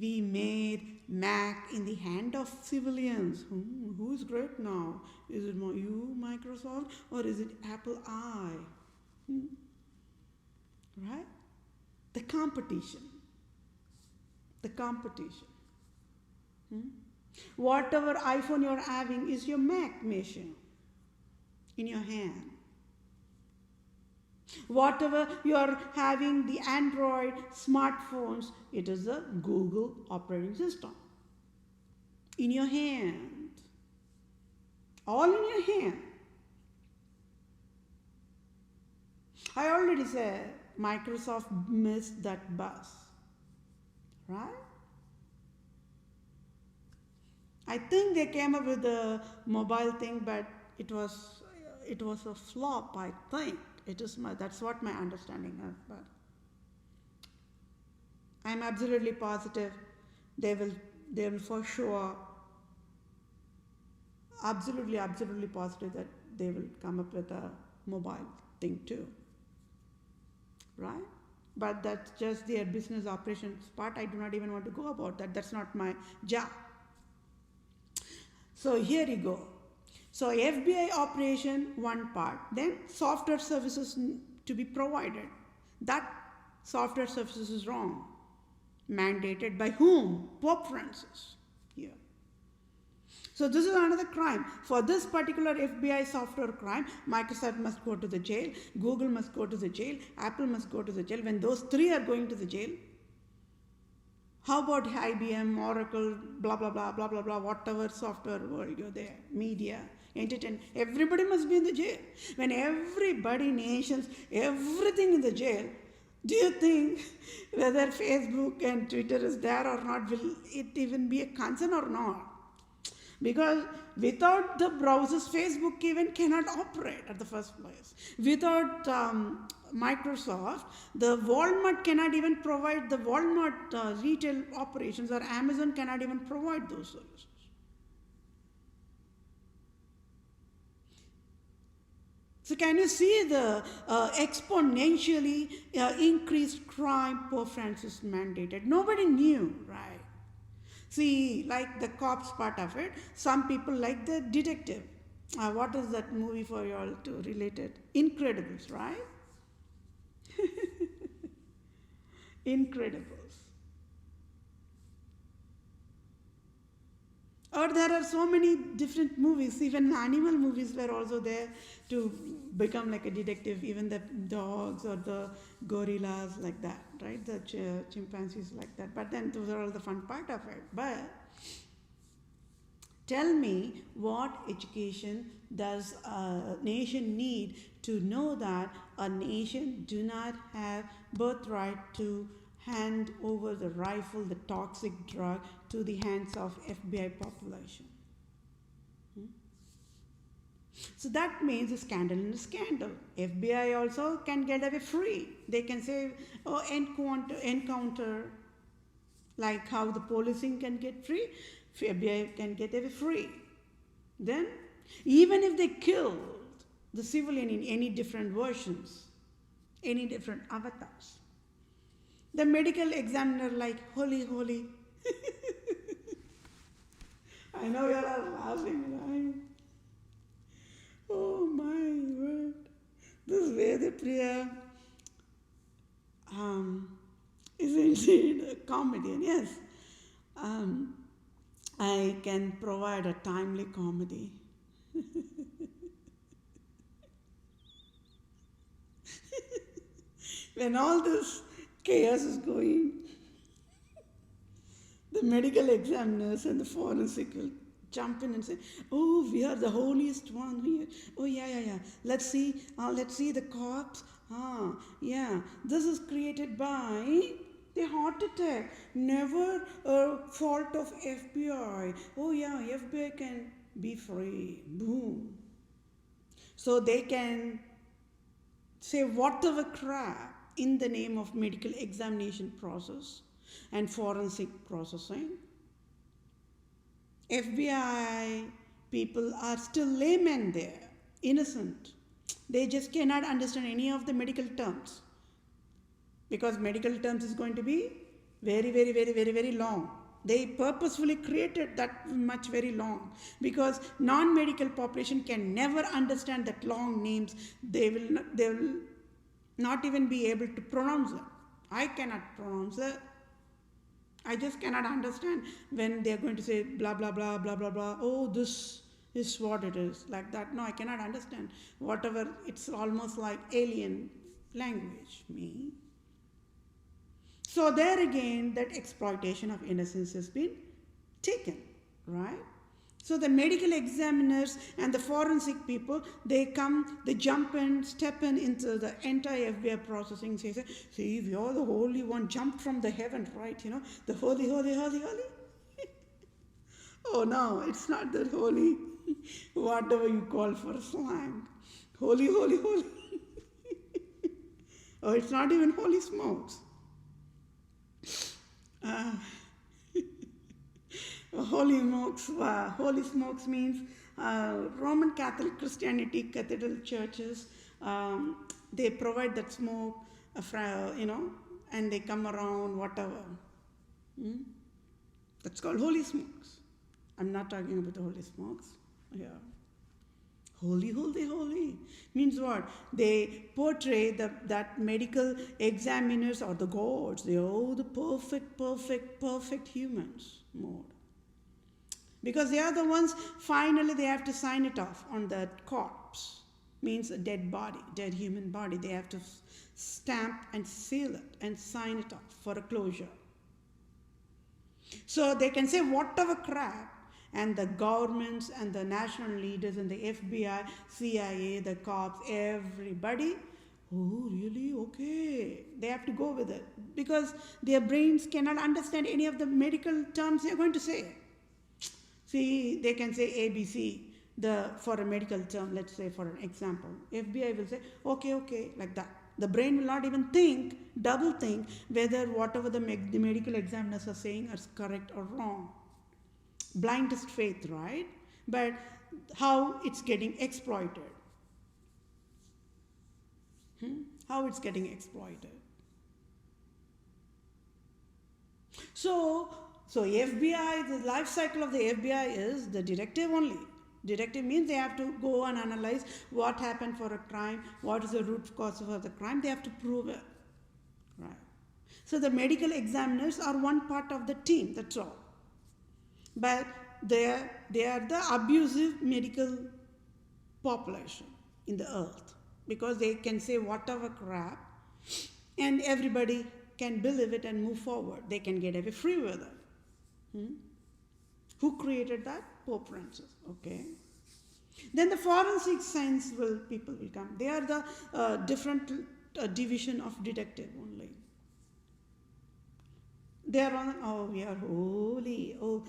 We made Mac in the hand of civilians. Who's great now? Is it you, Microsoft, or is it Apple I? Right? The competition. The competition. Whatever iPhone you're having is your Mac machine in your hand. Whatever you're having, the Android smartphones, it is a Google operating system. In your hand. All in your hand. I already said Microsoft missed that bus. Right? I think they came up with the mobile thing, but it was a flop, I think. That's what my understanding is, but I'm absolutely positive they will for sure, absolutely positive that they will come up with a mobile thing too, right? But that's just their business operations part. I do not even want to go about that. That's not my job. So here you go. So FBI operation, one part, then software services to be provided. That software services is wrong. Mandated by whom? Pope Francis. Here. So this is another crime. For this particular FBI software crime, Microsoft must go to the jail, Google must go to the jail, Apple must go to the jail. When those three are going to the jail, how about IBM, Oracle, blah, blah, blah, blah, blah, blah, whatever software world you're there, media, entertainment, everybody must be in the jail. When everybody, nations, everything in the jail, do you think whether Facebook and Twitter is there or not, will it even be a concern or not? Because without the browsers, Facebook even cannot operate at the first place. Without Microsoft, the Walmart cannot even provide the Walmart retail operations, or Amazon cannot even provide those services. So can you see the exponentially increased crime Pope Francis mandated? Nobody knew, right? See, like the cops part of it, some people like the detective. What is that movie for you all to relate it? Incredibles, right? Incredibles. Or there are so many different movies, even animal movies were also there to become like a detective, even the dogs or the gorillas like that, right? The chimpanzees like that. But then those are all the fun part of it. But tell me, what education does a nation need to know that a nation do not have birthright to hand over the rifle, the toxic drug, to the hands of FBI population? So that means a scandal in a scandal. FBI also can get away free. They can say, oh, encounter Like how the policing can get free, FBI can get away free. Then, even if they killed the civilian in any different versions, any different avatars, the medical examiner like, holy, holy. I know you are laughing, right? Oh my word. This Vethapriya is indeed a comedian. Yes, I can provide a timely comedy. When all this chaos is going, the medical examiners and the forensic will jump in and say, oh, we are the holiest one here. Oh, yeah. Let's see the cops. Yeah, this is created by the heart attack. Never a fault of FBI. Oh, yeah, FBI can be free. Boom. So they can say whatever crap in the name of medical examination process and forensic processing. FBI people are still laymen there, innocent. They just cannot understand any of the medical terms, because medical terms is going to be very long. They purposefully created that much very long, because non-medical population can never understand that long names. They will not even be able to pronounce them. I cannot pronounce it. I just cannot understand when they are going to say blah blah blah blah blah blah. Oh, this is what it is, like that. No, I cannot understand. Whatever, it's almost like alien language, me. So there again, that exploitation of innocence has been taken, right? So the medical examiners and the forensic people, they come, they jump in, step in into the entire FBI processing, say, see, we are the holy one, jumped from the heaven, right? The holy. Oh no, it's not that holy, whatever you call for slang. Holy. Oh, it's not even holy smokes. Holy smokes means Roman Catholic Christianity, cathedral churches, they provide that smoke, and they come around, whatever. That's called holy smokes. I'm not talking about the holy smokes. Yeah. Holy means what? They portray that medical examiners are the gods. They are the perfect humans mode. Because they are the ones, finally they have to sign it off on that corpse. Means a dead body, dead human body. They have to stamp and seal it and sign it off for a closure. So they can say whatever crap, and the governments and the national leaders and the FBI, CIA, the cops, everybody, oh really? Okay. They have to go with it, because their brains cannot understand any of the medical terms they're going to say. See, they can say ABC, for a medical term, let's say for an example. FBI will say, okay, like that. The brain will not even double think whether whatever the medical examiners are saying is correct or wrong. Blindest faith, right? But how it's getting exploited. How it's getting exploited. So FBI, the life cycle of the FBI is the directive only. Directive means they have to go and analyze what happened for a crime, what is the root cause of the crime, they have to prove it. Right. So the medical examiners are one part of the team, that's all. But they are the abusive medical population in the earth, because they can say whatever crap and everybody can believe it and move forward. They can get away free with it. Who created that? Pope Francis. Okay. Then the forensic science people will come. They are the different division of detective only. They are on, oh, we are holy. Oh,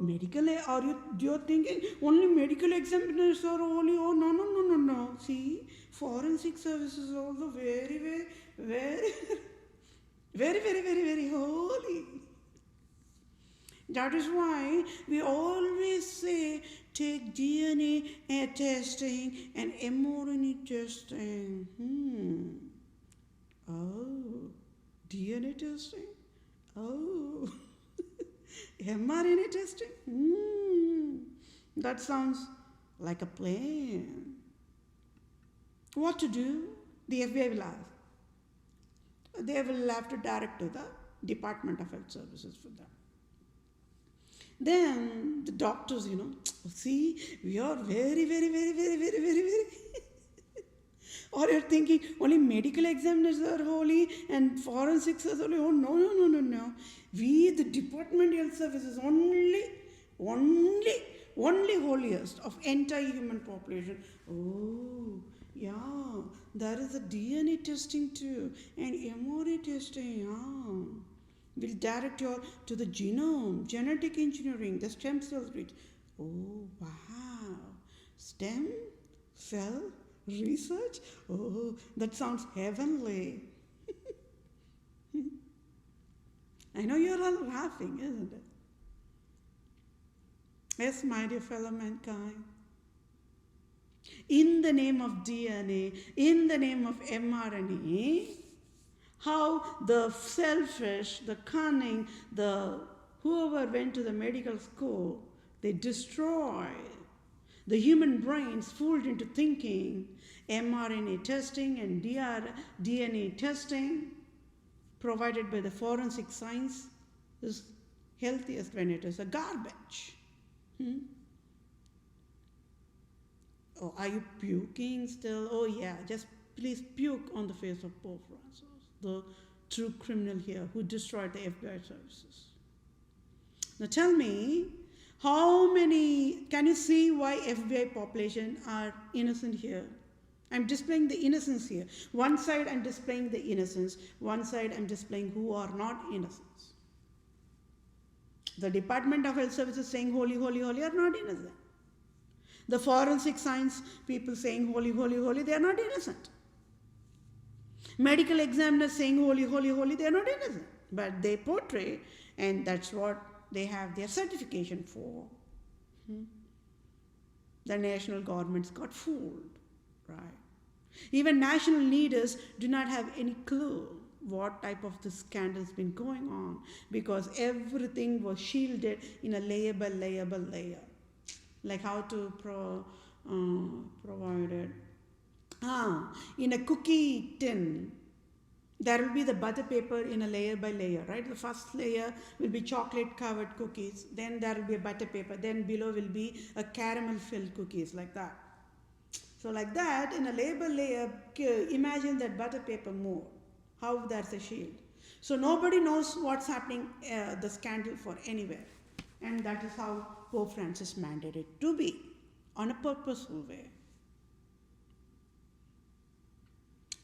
medical, you're thinking only medical examiners are holy? Oh, no. See, forensic services are also very holy. That is why we always say take DNA testing and mRNA testing. Oh, DNA testing? Oh, mRNA testing? That sounds like a plan. What to do? The FBI will ask. They will have to direct to the Department of Health Services for that. Then the doctors, see, we are very. Or you're thinking only medical examiners are holy and forensics are holy. Oh, no. We, the Department of Health Services, only holiest of entire human population. Oh, yeah, there is a DNA testing too and mRNA testing. Yeah. Will direct you to the genome, genetic engineering, the stem cells. Oh, wow. Stem cell research? Oh, that sounds heavenly. I know you're all laughing, isn't it? Yes, my dear fellow mankind. In the name of DNA, in the name of mRNA, how the selfish, the cunning, whoever went to the medical school, they destroy the human brains, fooled into thinking mRNA testing and DNA testing provided by the forensic science is healthiest when it is a garbage. Oh, are you puking still? Oh yeah, just please puke on the face of Pope Francis, the true criminal here who destroyed the FBI services. Now tell me, how many, can you see why FBI population are innocent here? I'm displaying the innocence here. One side I'm displaying the innocence, one side I'm displaying who are not innocents. The Department of Health Services saying holy, holy, holy are not innocent. The forensic science people saying holy, holy, holy, they are not innocent. Medical examiners saying holy, holy, holy, they are not innocent. But they portray, and that's what they have their certification for. The national governments got fooled, right? Even national leaders do not have any clue what type of the scandal has been going on, because everything was shielded in a layer by layer by layer. Like how to provide it. In a cookie tin, there will be the butter paper in a layer by layer, right? The first layer will be chocolate covered cookies, then there will be a butter paper, then below will be a caramel filled cookies, like that. So like that, in a layer by layer, imagine that butter paper more, how that's a shield. So nobody knows what's happening, the scandal for anywhere. And that is how Pope Francis mandated it to be, on a purposeful way.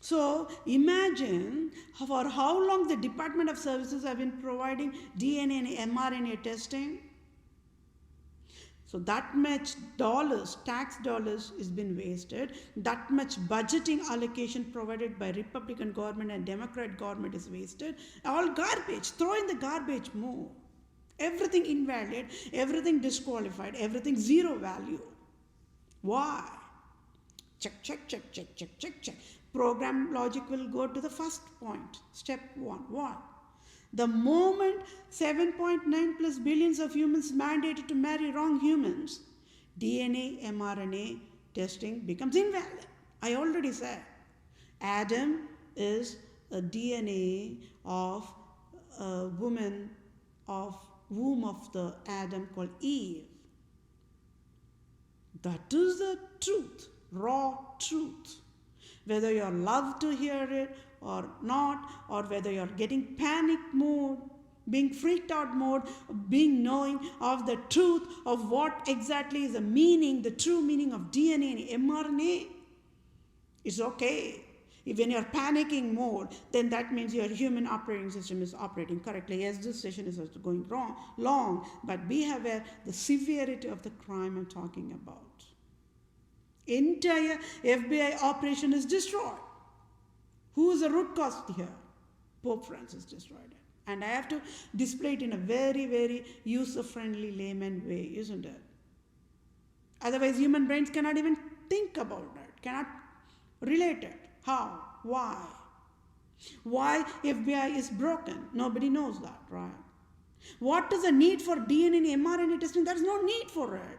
So imagine for how long the Department of Services have been providing DNA and mRNA testing. So that much dollars, tax dollars is been wasted. That much budgeting allocation provided by Republican government and Democrat government is wasted. All garbage, throw in the garbage more. Everything invalid, everything disqualified, everything zero value. Why? Check. Program logic will go to the first point. Step 1. What? The moment 7.9 plus billions of humans mandated to marry wrong humans, DNA, mRNA testing becomes invalid. I already said. Adam is a DNA of a woman of womb of the Adam called Eve. That is the truth, raw truth. Whether you're loved to hear it or not, or whether you're getting panic mode, being freaked out mode, being knowing of the truth of what exactly is the meaning, the true meaning of DNA and mRNA, it's okay. If when you're panicking mode, then that means your human operating system is operating correctly. Yes, this session is also going long, but be aware the severity of the crime I'm talking about. Entire FBI operation is destroyed. Who is the root cause here? Pope Francis destroyed it. And I have to display it in a very, very user-friendly layman way, isn't it? Otherwise, human brains cannot even think about it, cannot relate it. How? Why? Why FBI is broken? Nobody knows that, right? What is the need for DNA and mRNA testing? There's no need for it.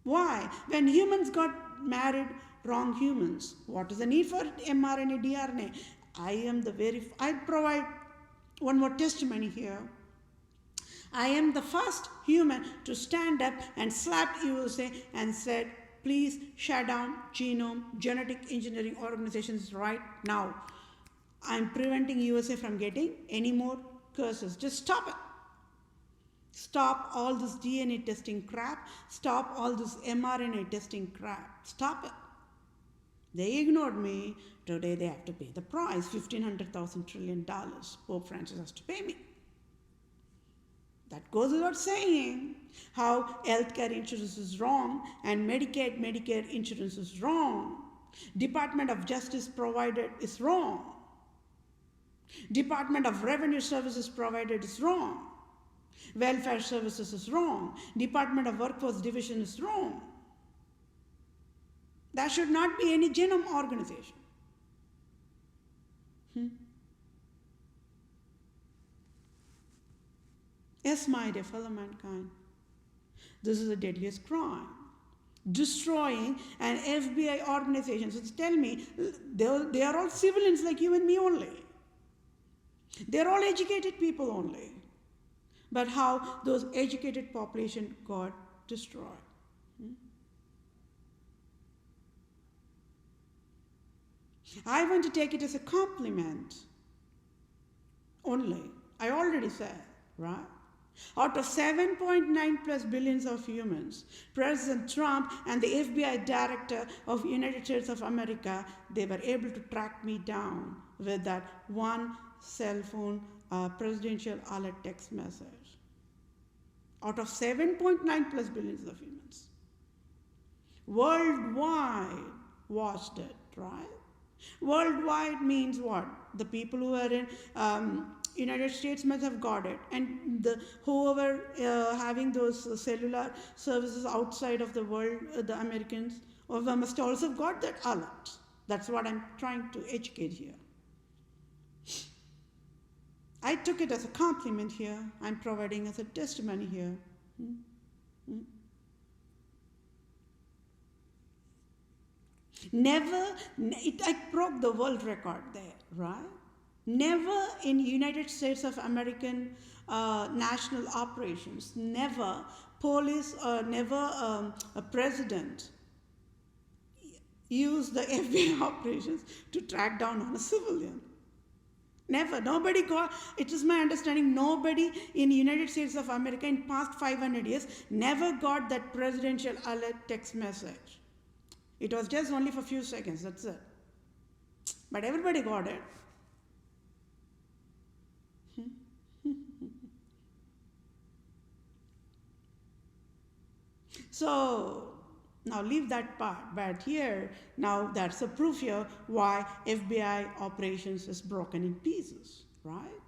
Why? When humans got married, wrong humans. What is the need for mRNA, DNA? I provide one more testimony here. I am the first human to stand up and slap USA and said, please shut down genetic engineering organizations right now. I'm preventing USA from getting any more curses. Just stop it. Stop all this DNA testing crap. Stop all this mRNA testing crap. Stop it. They ignored me. Today they have to pay the price, $1,500 trillion. Pope Francis has to pay me. That goes without saying how healthcare insurance is wrong and Medicare insurance is wrong. Department of Justice provided is wrong. Department of Revenue Services provided is wrong. Welfare Services is wrong. Department of Workforce Division is wrong. There should not be any genome organization. Yes, my dear fellow mankind, this is the deadliest crime. Destroying an FBI organization. So tell me, they are all civilians like you and me only. They're all educated people only. But how those educated population got destroyed. I want to take it as a compliment only. I already said, right? Out of 7.9 plus billions of humans, President Trump and the FBI director of United States of America, they were able to track me down with that one cell phone presidential alert text message. Out of 7.9 plus billions of humans. Worldwide watched it, right? Worldwide means what? The people who are in United States must have got it, and whoever having those cellular services outside of the world, the Americans, must also have got that alert. That's what I'm trying to educate here. I took it as a compliment here. I'm providing as a testimony here. I broke the world record there, right? Never in United States of American national operations, never police or never a president used the FBI operations to track down on a civilian. Never. Nobody got, it is my understanding, nobody in the United States of America in past 500 years never got that presidential alert text message. It was just only for a few seconds, that's it. But everybody got it. So, now leave that part, but here, now that's a proof here why FBI operations is broken in pieces, right?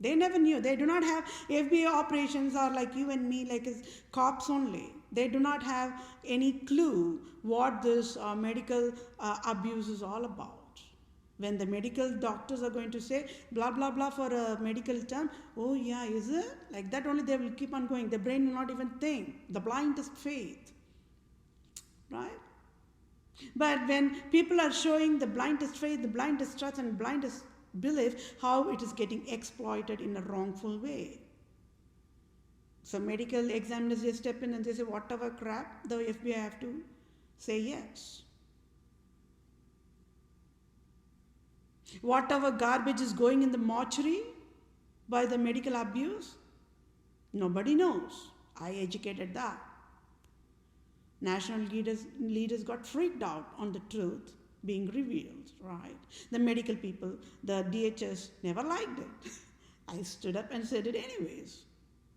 They never knew. They do not have, FBI operations are like you and me, like cops only. They do not have any clue what this medical abuse is all about. When the medical doctors are going to say blah, blah, blah for a medical term, oh yeah, is it? Like that only they will keep on going. The brain will not even think. The blindest faith. Right? But when people are showing the blindest faith, the blindest trust and blindest belief, how it is getting exploited in a wrongful way. So medical examiners, they step in and they say whatever crap, the FBI have to say yes. Whatever garbage is going in the mortuary by the medical abuse, nobody knows. I educated that. National leaders got freaked out on the truth being revealed, right? The medical people, the DHS never liked it. I stood up and said it anyways.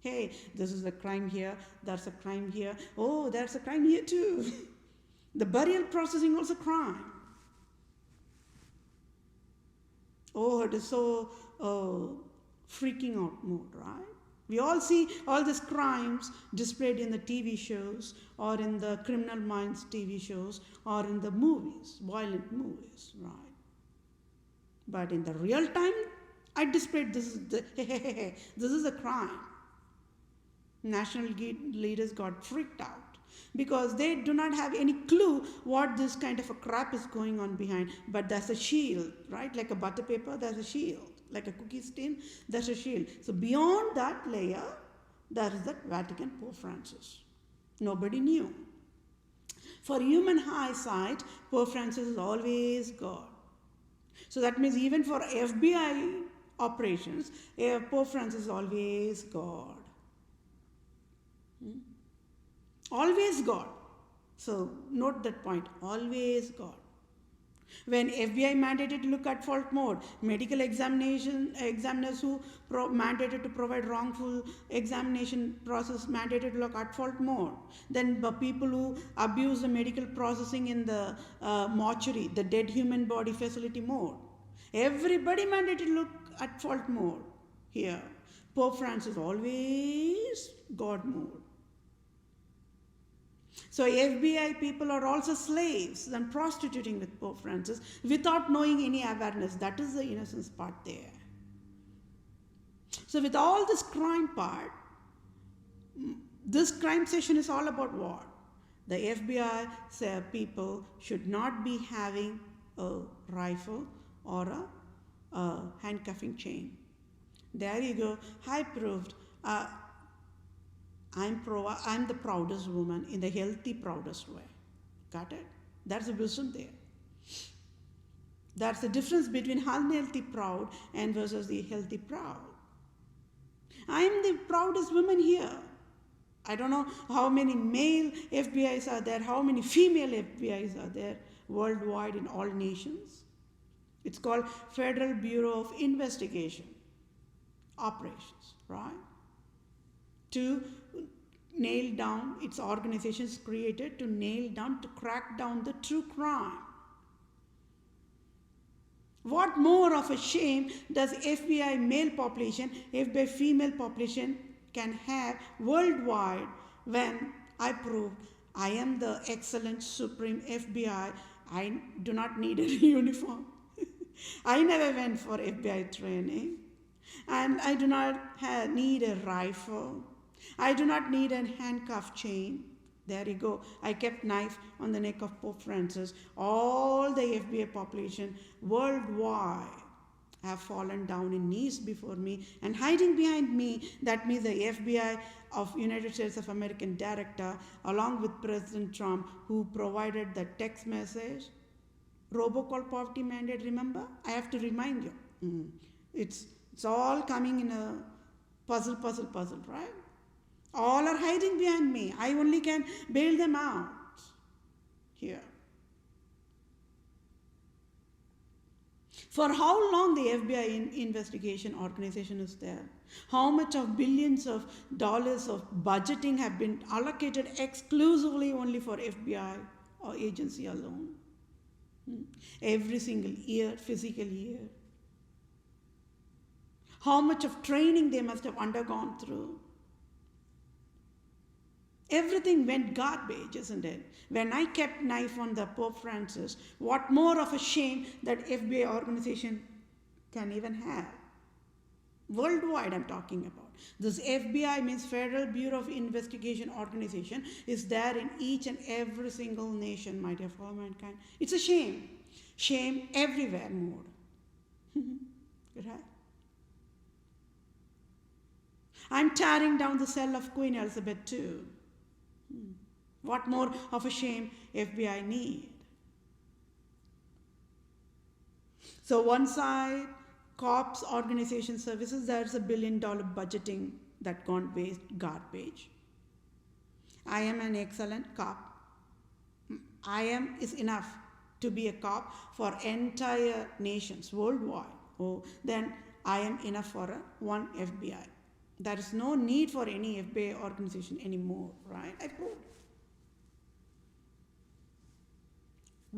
Hey, this is a crime here, that's a crime here. Oh, that's a crime here too. The burial processing also crime. Oh, it is so freaking out mode, right? We all see all these crimes displayed in the TV shows or in the Criminal Minds TV shows or in the movies, violent movies, right? But in the real time, I displayed this is a crime. National leaders got freaked out because they do not have any clue what this kind of a crap is going on behind. But there's a shield, right? Like a butter paper, there's a shield. Like a cookie tin, there's a shield. So beyond that layer, there is that Vatican Pope Francis. Nobody knew. For human eyesight, Pope Francis is always God. So that means even for FBI operations, Pope Francis is always God. Always God. So note that point, always God. When FBI mandated to look at fault mode, medical examiners who mandated to provide wrongful examination process mandated to look at fault mode. Then the people who abuse the medical processing in the mortuary, the dead human body facility mode. Everybody mandated to look at fault mode here. Pope Francis always God mode. So FBI people are also slaves and prostituting with Pope Francis without knowing any awareness. That is the innocence part there. So with all this crime part, this crime session is all about what? The FBI people should not be having a rifle or a handcuffing chain. There you go. I proved. I'm the proudest woman in the healthy, proudest way. Got it? That's the wisdom there. That's the difference between unhealthy proud and versus the healthy proud. I'm the proudest woman here. I don't know how many male FBIs are there, how many female FBIs are there worldwide in all nations. It's called Federal Bureau of Investigation Operations, right? To nail down, its organizations created to nail down, to crack down the true crime. What more of a shame does FBI male population, FBI female population can have worldwide when I proved I am the excellent supreme FBI. I do not need a uniform. I never went for FBI training. And I do not need a rifle. I do not need a handcuff chain. There you go. I kept knife on the neck of Pope Francis. All the FBI population worldwide have fallen down in knees before me and hiding behind me. That means the FBI of United States of American director, along with President Trump, who provided the text message, robocall poverty mandate, remember? I have to remind you. It's all coming in a puzzle, right? All are hiding behind me. I only can bail them out here. For how long the FBI investigation organization is there? How much of billions of dollars of budgeting have been allocated exclusively only for FBI or agency alone? Every single year, physical year. How much of training they must have undergone through. Everything went garbage, isn't it? When I kept knife on the Pope Francis, what more of a shame that FBI organization can even have? Worldwide I'm talking about. This FBI means Federal Bureau of Investigation organization is there in each and every single nation, my dear fellow mankind. It's a shame. Shame everywhere mode. Right? I'm tearing down the cell of Queen Elizabeth too. What more of a shame FBI need? So one side, cops, organization services, there's $1 billion budgeting that gone waste, garbage. I am an excellent cop. I am is enough to be a cop for entire nations worldwide. Oh, then I am enough for one FBI. There is no need for any FBI organization anymore, right? I proved.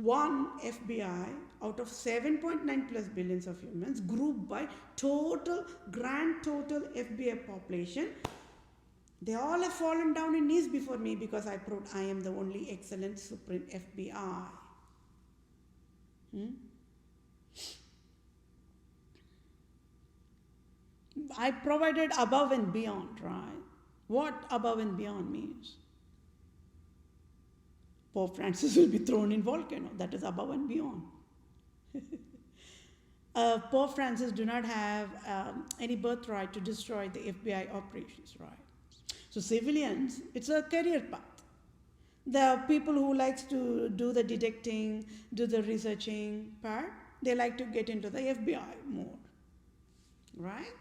one FBI out of 7.9 plus billions of humans, grouped by grand total FBI population. They all have fallen down in knees before me because I proved I am the only excellent supreme FBI. I provided above and beyond, right? What above and beyond means? Pope Francis will be thrown in volcano. That is above and beyond. Pope Francis do not have any birthright to destroy the FBI operations, right? So civilians, it's a career path. The people who likes to do the detecting, do the researching part, they like to get into the FBI more, right?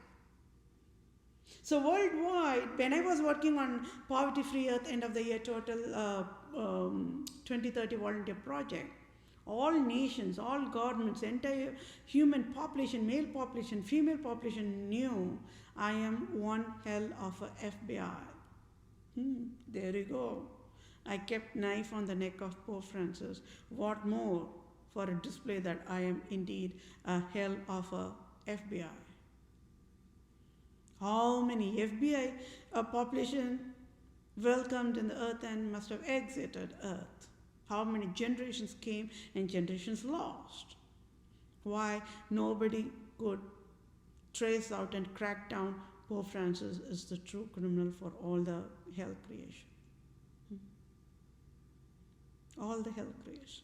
So worldwide, when I was working on poverty-free earth end of the year total 2030 volunteer project, all nations, all governments, entire human population, male population, female population knew I am one hell of a FBI. There you go. I kept knife on the neck of Pope Francis. What more for a display that I am indeed a hell of a FBI. How many FBI population welcomed in the earth and must have exited earth? How many generations came and generations lost? Why nobody could trace out and crack down Pope Francis is the true criminal for all the hell creation. All the hell creation.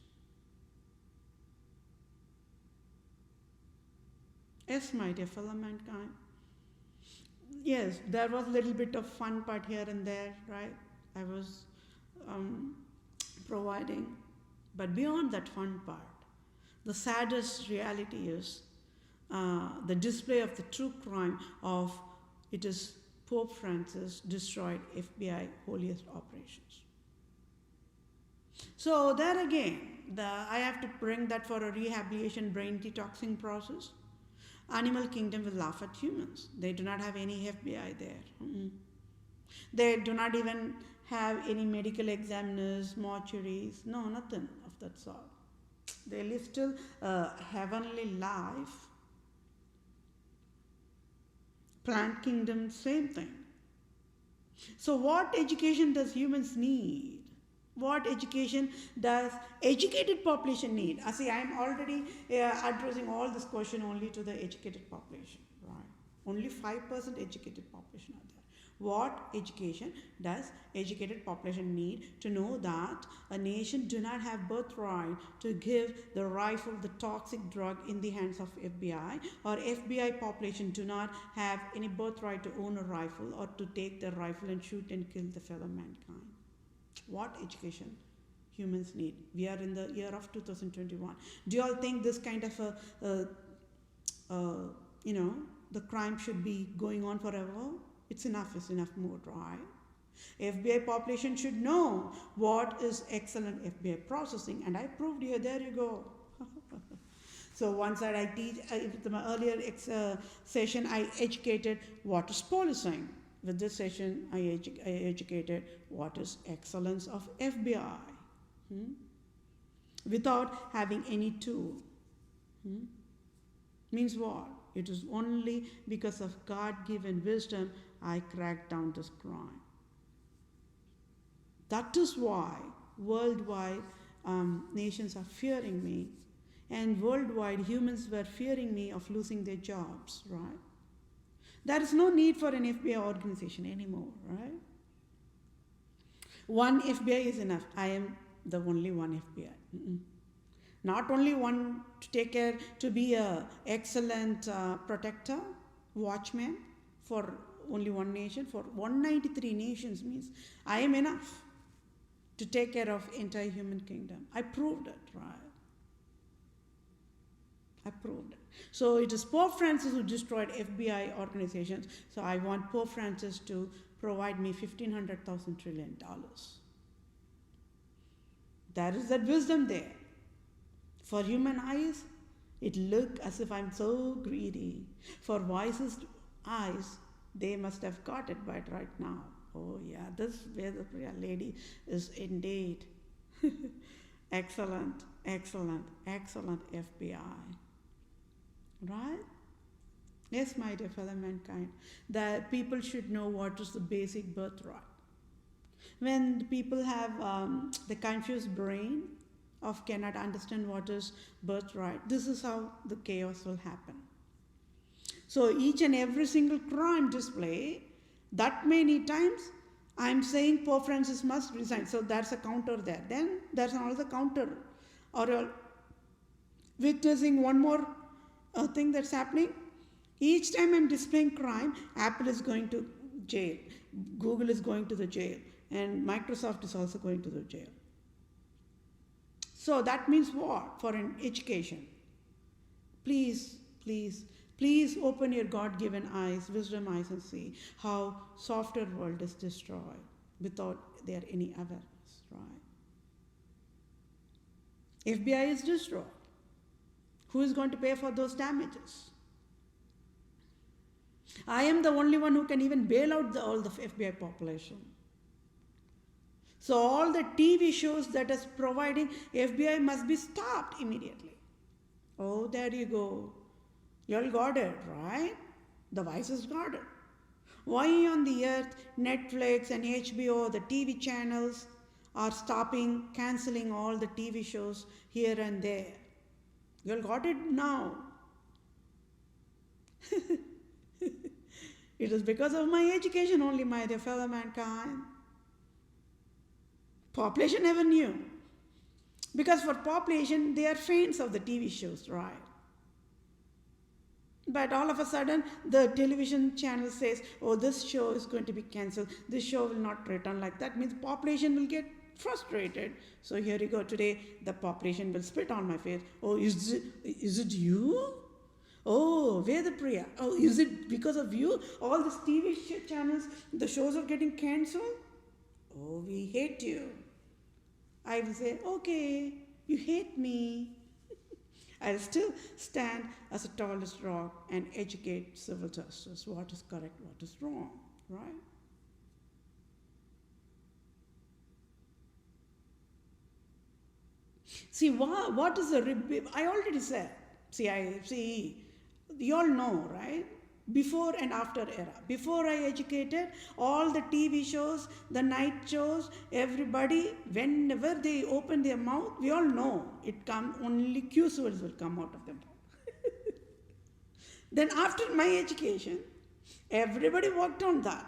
Yes, my dear fellow mankind. Yes, there was a little bit of fun part here and there, right? I was providing. But beyond that fun part, the saddest reality is the display of the true crime of it is Pope Francis destroyed FBI holiest operations. So there again, I have to bring that for a rehabilitation brain detoxing process. Animal kingdom will laugh at humans. They do not have any FBI there. They do not even have any medical examiners, mortuaries, no, nothing of that sort. They live still a heavenly life. Plant kingdom, same thing. So what education does humans need? What education does educated population need? See, I am already addressing all this question only to the educated population, right? Only 5% educated population are there. What education does educated population need to know that a nation do not have birthright to give the rifle, the toxic drug in the hands of FBI, or FBI population do not have any birthright to own a rifle or to take the rifle and shoot and kill the fellow mankind. What education humans need? We are in the year of 2021. Do you all think this kind of the crime should be going on forever? It's enough more, right? FBI population should know what is excellent FBI processing, and I proved here. There you go. So one side I teach, with my earlier session, I educated what is policing. With this session, I educated what is excellence of FBI without having any tool. Means what? It is only because of God-given wisdom I cracked down this crime. That is why worldwide nations are fearing me, and worldwide humans were fearing me of losing their jobs, right? There is no need for an FBI organization anymore, right? One FBI is enough. I am the only one FBI. Not only one to take care, to be an excellent protector, watchman for only one nation, for 193 nations means I am enough to take care of entire human kingdom. I proved it, right? I proved it. So it is Pope Francis who destroyed FBI organizations. So I want Pope Francis to provide me $1,500,000 trillion. There is that wisdom there. For human eyes, it look as if I'm so greedy. For wisest eyes, they must have got it right now. Oh yeah, this Vethapriya lady is indeed excellent. excellent, excellent FBI. Right? Yes, my dear fellow mankind, that people should know what is the basic birthright. When people have the confused brain of cannot understand what is birthright, this is how the chaos will happen. So each and every single crime display, that many times I'm saying Pope Francis must resign. So that's a counter there. Then there's another counter. Or you're witnessing one more thing that's happening. Each time I'm displaying crime, Apple is going to jail, Google is going to the jail, and Microsoft is also going to the jail. So that means what? For an education. Please, please, please open your God-given eyes, wisdom eyes, and see how software world is destroyed without there any awareness, right? FBI is destroyed. Who is going to pay for those damages? I am the only one who can even bail out all the FBI population. So all the TV shows that is providing FBI must be stopped immediately. Oh, there you go. You all got it, right? The vice is guarded. Why on the earth Netflix and HBO, the TV channels, are stopping, cancelling all the TV shows here and there? You all got it now. It is because of my education only, my dear fellow mankind. Population never knew. Because for population, they are fans of the TV shows, right? But all of a sudden, the television channel says, oh, this show is going to be cancelled. This show will not return. Like that means population will get frustrated. So here you go. Today, the population will spit on my face. Oh, is it you? Oh, Vethapriya. Oh, is it because of you? All these TV channels, the shows are getting cancelled? Oh, we hate you. I will say, okay, you hate me. I'll still stand as a tallest rock and educate civil justice. What is correct, what is wrong, right? See, what is the, I already said, see, you all know, right? Before and after era. Before I educated, all the TV shows, the night shows, everybody, whenever they open their mouth, we all know it comes, only Q's words will come out of their mouth. Then after my education, everybody worked on that.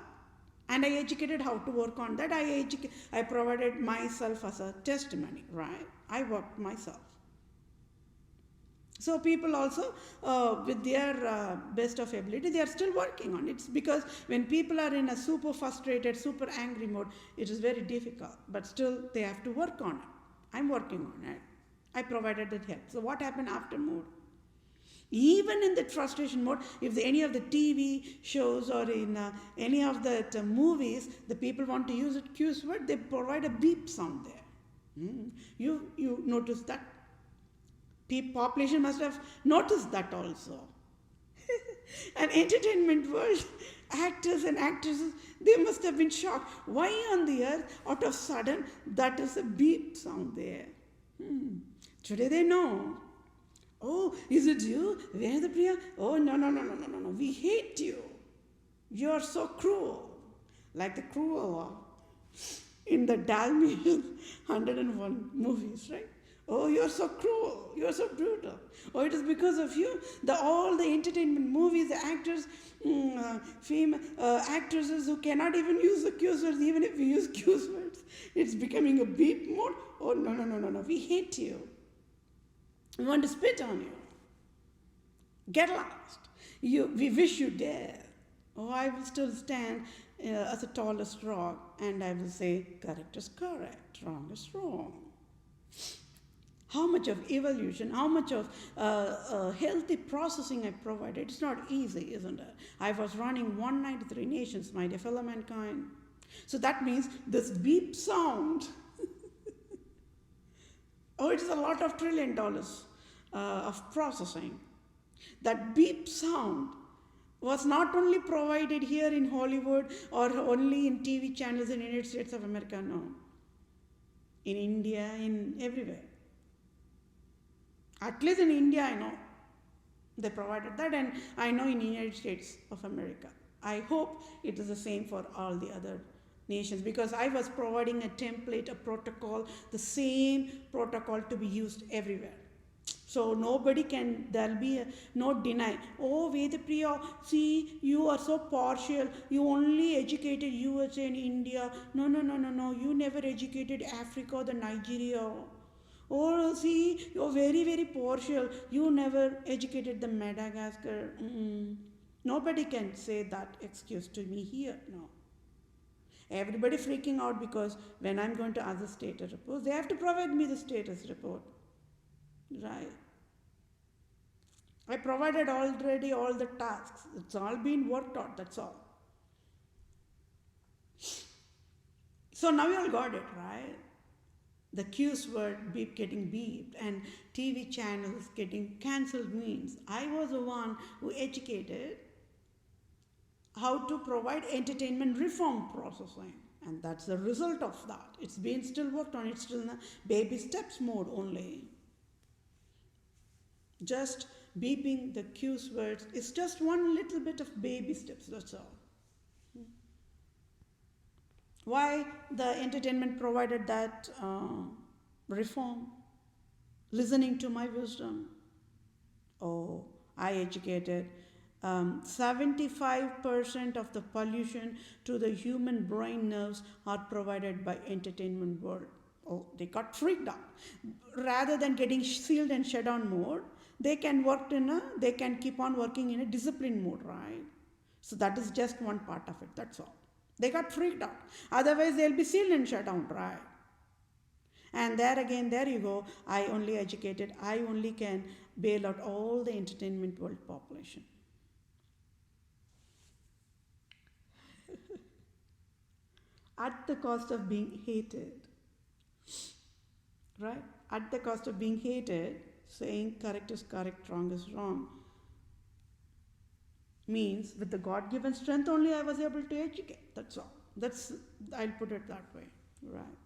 And I educated how to work on that. I provided myself as a testimony, right? I worked myself. So people also, with their best of ability, they are still working on it. It's because when people are in a super frustrated, super angry mode, it is very difficult. But still, they have to work on it. I'm working on it. I provided that help. So what happened after mode? Even in that frustration mode, if any of the TV shows or in any of the movies, the people want to use it Q's word, they provide a beep sound there. You notice that? Population must have noticed that also. And entertainment world, actors and actresses, they must have been shocked. Why on the earth, out of sudden, that is a beep sound there? Today they know. Oh, is it you, Vethapriya? Oh, no, we hate you. You are so cruel. Like the cruel in the Dalmatian 101 movies, right? Oh, you're so cruel. You're so brutal. Oh, it is because of you. All the entertainment movies, the actors, female actresses who cannot even use the Q's words, even if we use Q's words, it's becoming a beep mode. Oh, no. We hate you. We want to spit on you. Get lost. We wish you dead. Oh, I will still stand as the tallest rock and I will say, correct is correct, wrong is wrong. How much of evolution, how much of healthy processing I provided. It's not easy, isn't it? I was running 193 nations, my dear fellow mankind. So that means this beep sound, oh, it is a lot of $1 trillion of processing. That beep sound was not only provided here in Hollywood or only in TV channels in the United States of America, no. In India, in everywhere. At least in India, I know they provided that, and I know in the United States of America. I hope it is the same for all the other nations, because I was providing a template, a protocol, the same protocol to be used everywhere. So nobody can, there'll be no deny. Oh, Vethapriya, see, you are so partial. You only educated USA and India. No, no, no, no, no. You never educated Africa, the Nigeria. Oh, see, you're very, very partial. You never educated the Madagascar. Nobody can say that excuse to me here. No. Everybody freaking out because when I'm going to ask the status report, they have to provide me the status report. Right. I provided already all the tasks. It's all been worked out, that's all. So now you all got it, right? The Q's were getting beeped and TV channels getting cancelled means I was the one who educated how to provide entertainment reform processing. And that's the result of that. It's been still worked on. It's still in a baby steps mode only. Just beeping the Q's words is just one little bit of baby steps, that's all. Why the entertainment provided that reform? Listening to my wisdom. Oh, I educated 75% of the pollution to the human brain nerves are provided by entertainment world. Oh, they got freaked out. Rather than getting sealed and shut down mode, they can keep on working in a discipline mode, right? So that is just one part of it, that's all. They got freaked out. Otherwise, they'll be sealed and shut down, right? And there again, there you go. I only educated, I only can bail out all the entertainment world population. At the cost of being hated, right? At the cost of being hated, saying correct is correct, wrong is wrong, means with the God-given strength only I was able to educate. That's all. I'll put it that way, right?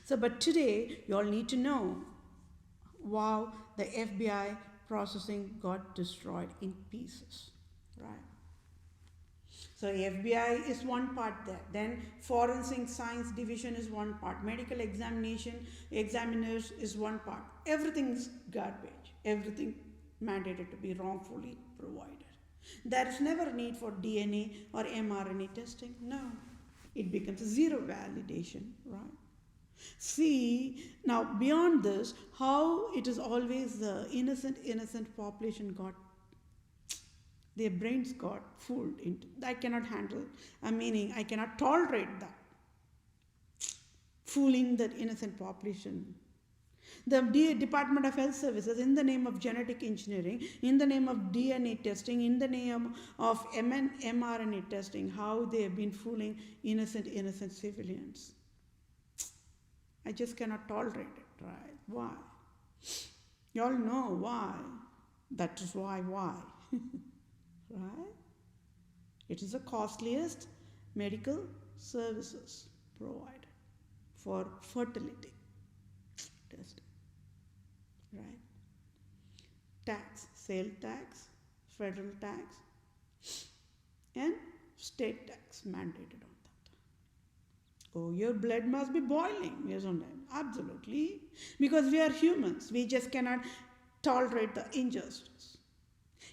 So, but today you all need to know, wow, the FBI processing got destroyed in pieces, right? So FBI is one part there. Then forensic science division is one part. Medical examiners is one part. Everything is garbage. Everything mandated to be wrongfully provided. There is never a need for DNA or mRNA testing. No. It becomes zero validation, right? See, now beyond this, how it is always the innocent population their brains got fooled into. I cannot handle, I cannot tolerate that. Fooling that innocent population. The Department of Health Services, in the name of genetic engineering, in the name of DNA testing, in the name of mRNA testing, how they have been fooling innocent civilians. I just cannot tolerate it, right? Why? You all know why. That is why. Right? It is the costliest medical services provided for fertility testing. Right? Tax, sale tax, federal tax, and state tax mandated on that. Oh, your blood must be boiling, yes or no? Absolutely. Because we are humans, we just cannot tolerate the injustice.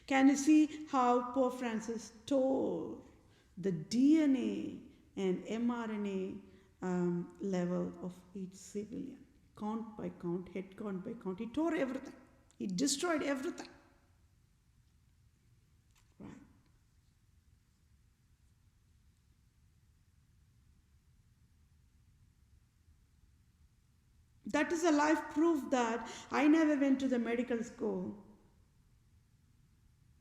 Can you see how Pope Francis tore the DNA and mRNA level of each civilian? Count by count, head count by count. He tore everything. He destroyed everything. Right? That is a life proof that I never went to the medical school.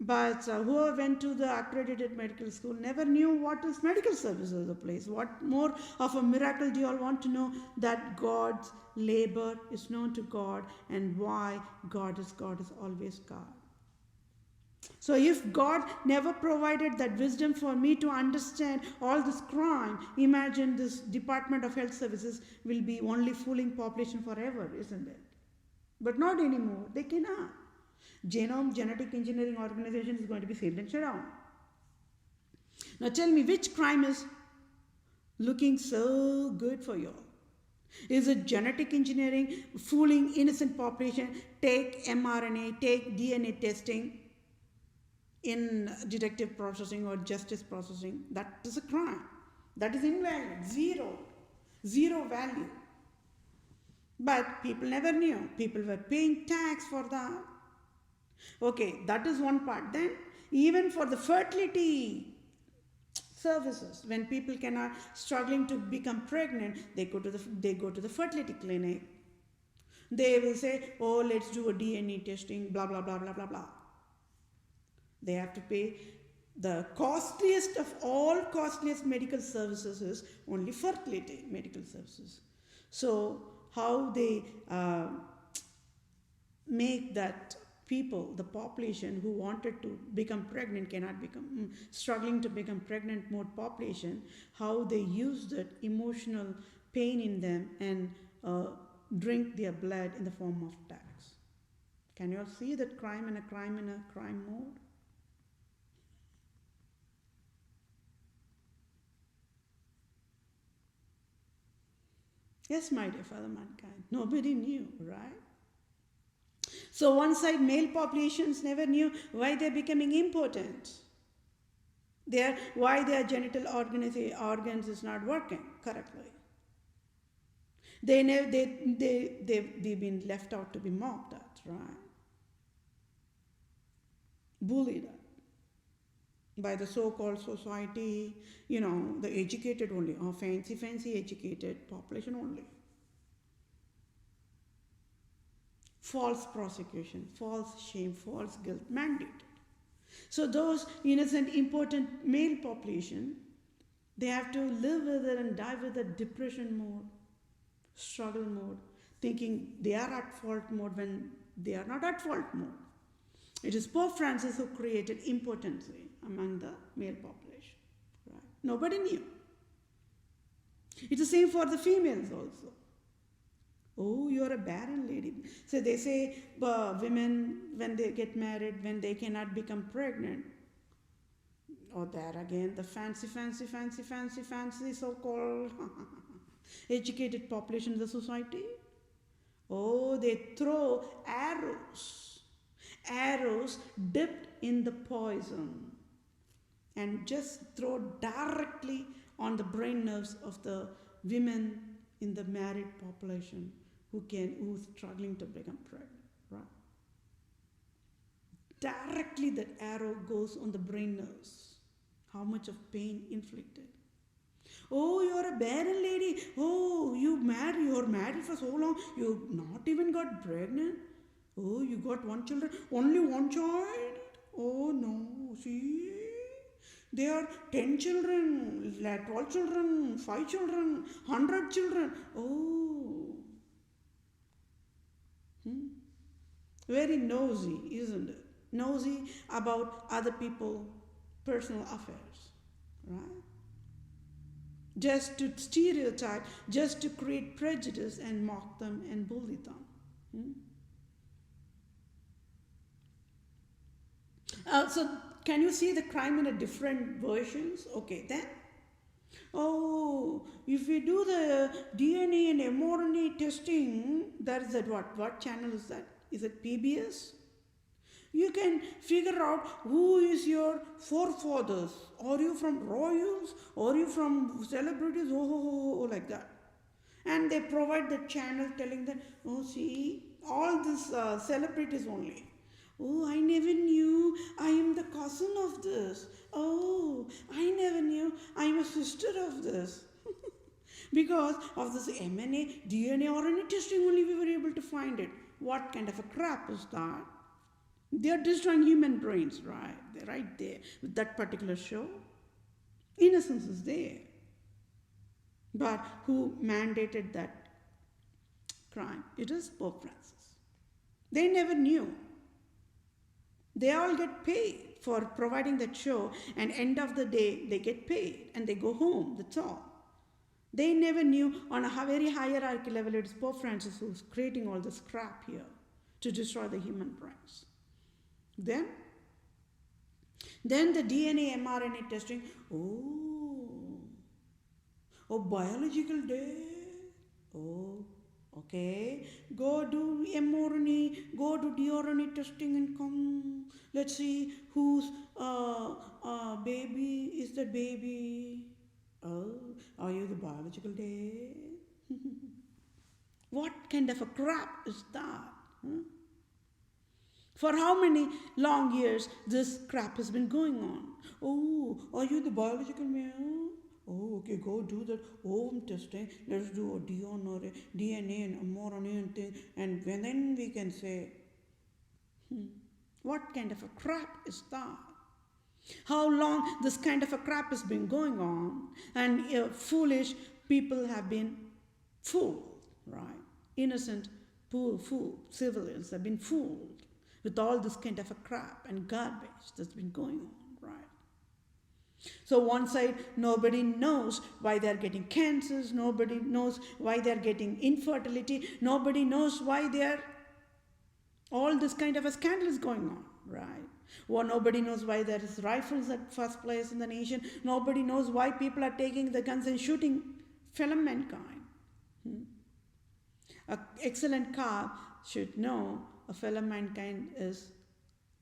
But whoever went to the accredited medical school never knew what is medical services of the place. What more of a miracle do you all want to know? That God's labor is known to God, and why God is always God. So if God never provided that wisdom for me to understand all this crime, imagine this Department of Health Services will be only fooling population forever, isn't it? But not anymore. They cannot. Genome Genetic Engineering Organization is going to be sealed and shut down. Now tell me, which crime is looking so good for you all? Is it genetic engineering, fooling innocent population, take mRNA, take DNA testing in detective processing or justice processing? That is a crime. That is invalid. Zero value. But people never knew. People were paying tax for that. Okay, that is one part. Then even for the fertility services, when people cannot, struggling to become pregnant, they go to the fertility clinic. They will say, oh, let's do a DNA testing, blah blah blah blah blah blah. They have to pay. The costliest of all costliest medical services is only fertility medical services. So how they make that people, the population who wanted to become pregnant cannot become, struggling to become pregnant mode population, how they use that emotional pain in them and drink their blood in the form of tax. Can you all see that crime in a crime mode? Yes, my dear fellow mankind, nobody knew, right? So one side, male populations never knew why they're becoming impotent. Why their genital organs is not working correctly. They've been left out to be mocked at, right? Bullied at by the so-called society, the educated only, or fancy educated population only. False prosecution, false shame, false guilt mandated. So those innocent, impotent male population, they have to live with it and die with a depression mode, struggle mode, thinking they are at fault mode when they are not at fault mode. It is Pope Francis who created impotency among the male population. Right? Nobody knew. It's the same for the females also. Oh, you're a barren lady. So they say women, when they get married, when they cannot become pregnant, or there again, the fancy so-called educated population of the society. Oh, they throw arrows dipped in the poison and just throw directly on the brain nerves of the women in the married population who's struggling to become pregnant, right? Directly that arrow goes on the brain nerves. How much of pain inflicted. Oh, you're a barren lady. Oh, you're married for so long. You not even got pregnant. Oh, you got only one child. Oh no, see? There are 10 children, 12 children, 5 children, 100 children. Oh. Very nosy, isn't it? Nosy about other people's personal affairs, right? Just to stereotype, just to create prejudice and mock them and bully them. So can you see the crime in a different versions? Okay, then. Oh, if we do the DNA and mRNA testing, that is what channel is that? Is it PBS? You can figure out who is your forefathers. Are you from royals? Are you from celebrities? Oh, like that. And they provide the channel telling them, oh, see, all these celebrities only. Oh, I never knew I am the cousin of this. Oh, I never knew I am a sister of this. Because of this DNA, DNA, RNA testing only we were able to find it. What kind of a crap is that? They are destroying human brains, right? They're right there with that particular show. Innocence is there. But who mandated that crime? It is Pope Francis. They never knew. They all get paid for providing that show, and end of the day, they get paid and they go home, that's all. They never knew on a very hierarchy level, it's Pope Francis who's creating all this crap here. to destroy the human race. Then the DNA mRNA testing, biological day. Okay, go do mRNA, go do DNA testing and come. Let's see whose baby is the baby. Are you the biological day? What kind of a crap is that? For how many long years this crap has been going on? Are you the biological male? Okay, go do that home testing. Let's do a DNA and mRNA and thing, and then we can say, what kind of a crap is that? How long this kind of a crap has been going on, and foolish people have been fooled, right? Innocent, poor civilians have been fooled with all this kind of a crap and garbage that's been going on, right? So one side, nobody knows why they're getting cancers, nobody knows why they're getting infertility, nobody knows why all this kind of a scandal is going on, right? Or nobody knows why there is rifles at first place in the nation, nobody knows why people are taking the guns and shooting fellow mankind. An excellent cop should know a fellow mankind is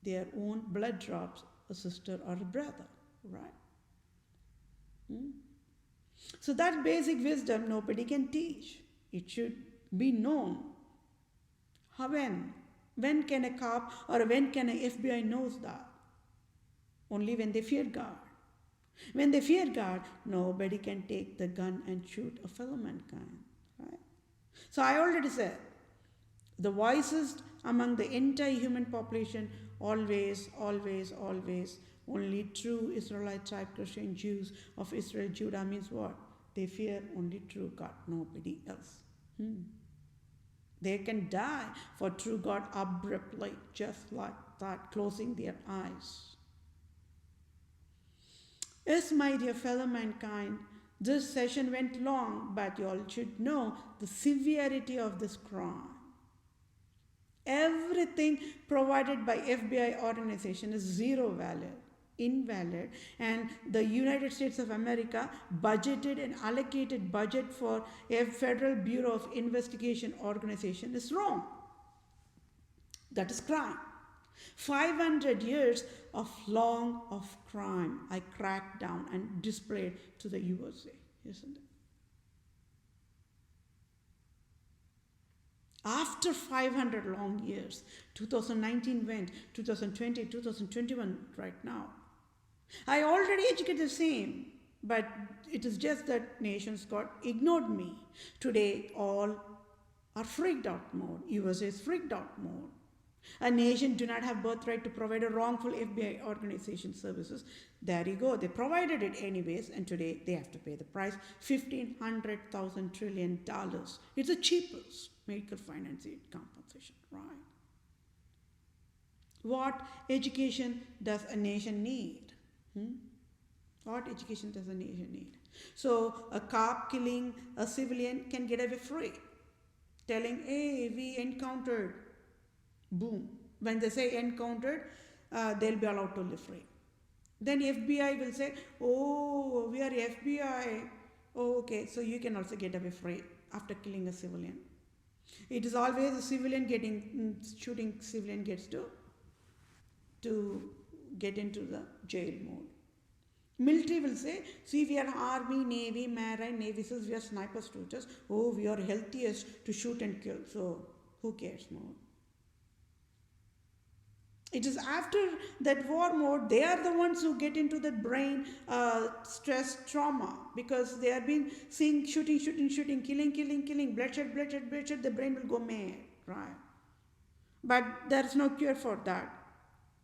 their own blood drops, a sister or a brother, right? So that basic wisdom nobody can teach. It should be known. When can a cop or when can a FBI knows that? Only when they fear God. When they fear God, nobody can take the gun and shoot a fellow mankind, right? So I already said, the wisest among the entire human population always, only true Israelite type Christian Jews of Israel, Judah means what? They fear only true God, nobody else. They can die for true God abruptly, just like that, closing their eyes. Yes, my dear fellow mankind, this session went long, but you all should know the severity of this crime. Everything provided by FBI organization is zero value, invalid, and the United States of America budgeted and allocated budget for a Federal Bureau of Investigation organization is wrong. That is crime. 500 years of crime I cracked down and displayed to the USA, isn't it? After 500 long years, 2019 went, 2020, 2021 right now. I already educated the same, but it is just that nations got ignored me. Today, all are freaked out mode. USA is freaked out mode. A nation do not have birthright to provide a wrongful FBI organization services. There you go. They provided it anyways, and today they have to pay the price, $1,500 trillion. It's the cheapest medical financing compensation, right? What education does a nation need? What education does a nation need? So a cop killing a civilian can get away free, telling, hey, we encountered. Boom. When they say encountered, they'll be allowed to live free. Then FBI will say, oh, we are FBI. Oh, okay, so you can also get away free after killing a civilian. It is always a civilian shooting civilian gets to get into the jail mode. Military will say, see, we are Army, Navy, Marine, Navy SEALs, we are sniper shooters. Oh, we are healthiest to shoot and kill. So who cares more? It is after that war mode, they are the ones who get into the brain stress trauma, because they have been seeing shooting, killing, bloodshed, the brain will go mad, right? But there's no cure for that.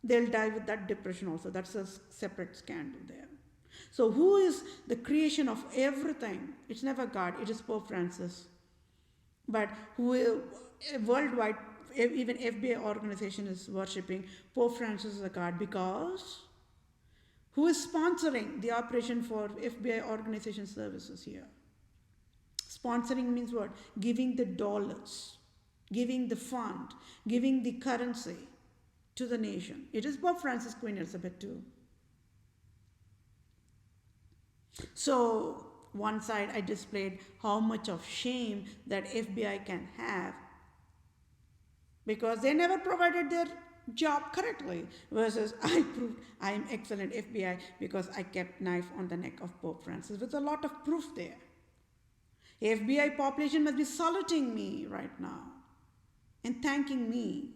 They'll die with that depression also. That's a separate scandal there. So who is the creation of everything? It's never God, it is Pope Francis. But who worldwide, even FBI organization is worshipping Pope Francis as a God, because who is sponsoring the operation for FBI organization services here? Sponsoring means what? Giving the dollars. giving the fund, giving the currency to the nation. It is Pope Francis, Queen Elizabeth too. So one side I displayed how much of shame that FBI can have because they never provided their job correctly, versus I proved I am excellent FBI because I kept knife on the neck of Pope Francis with a lot of proof there. FBI population must be saluting me right now and thanking me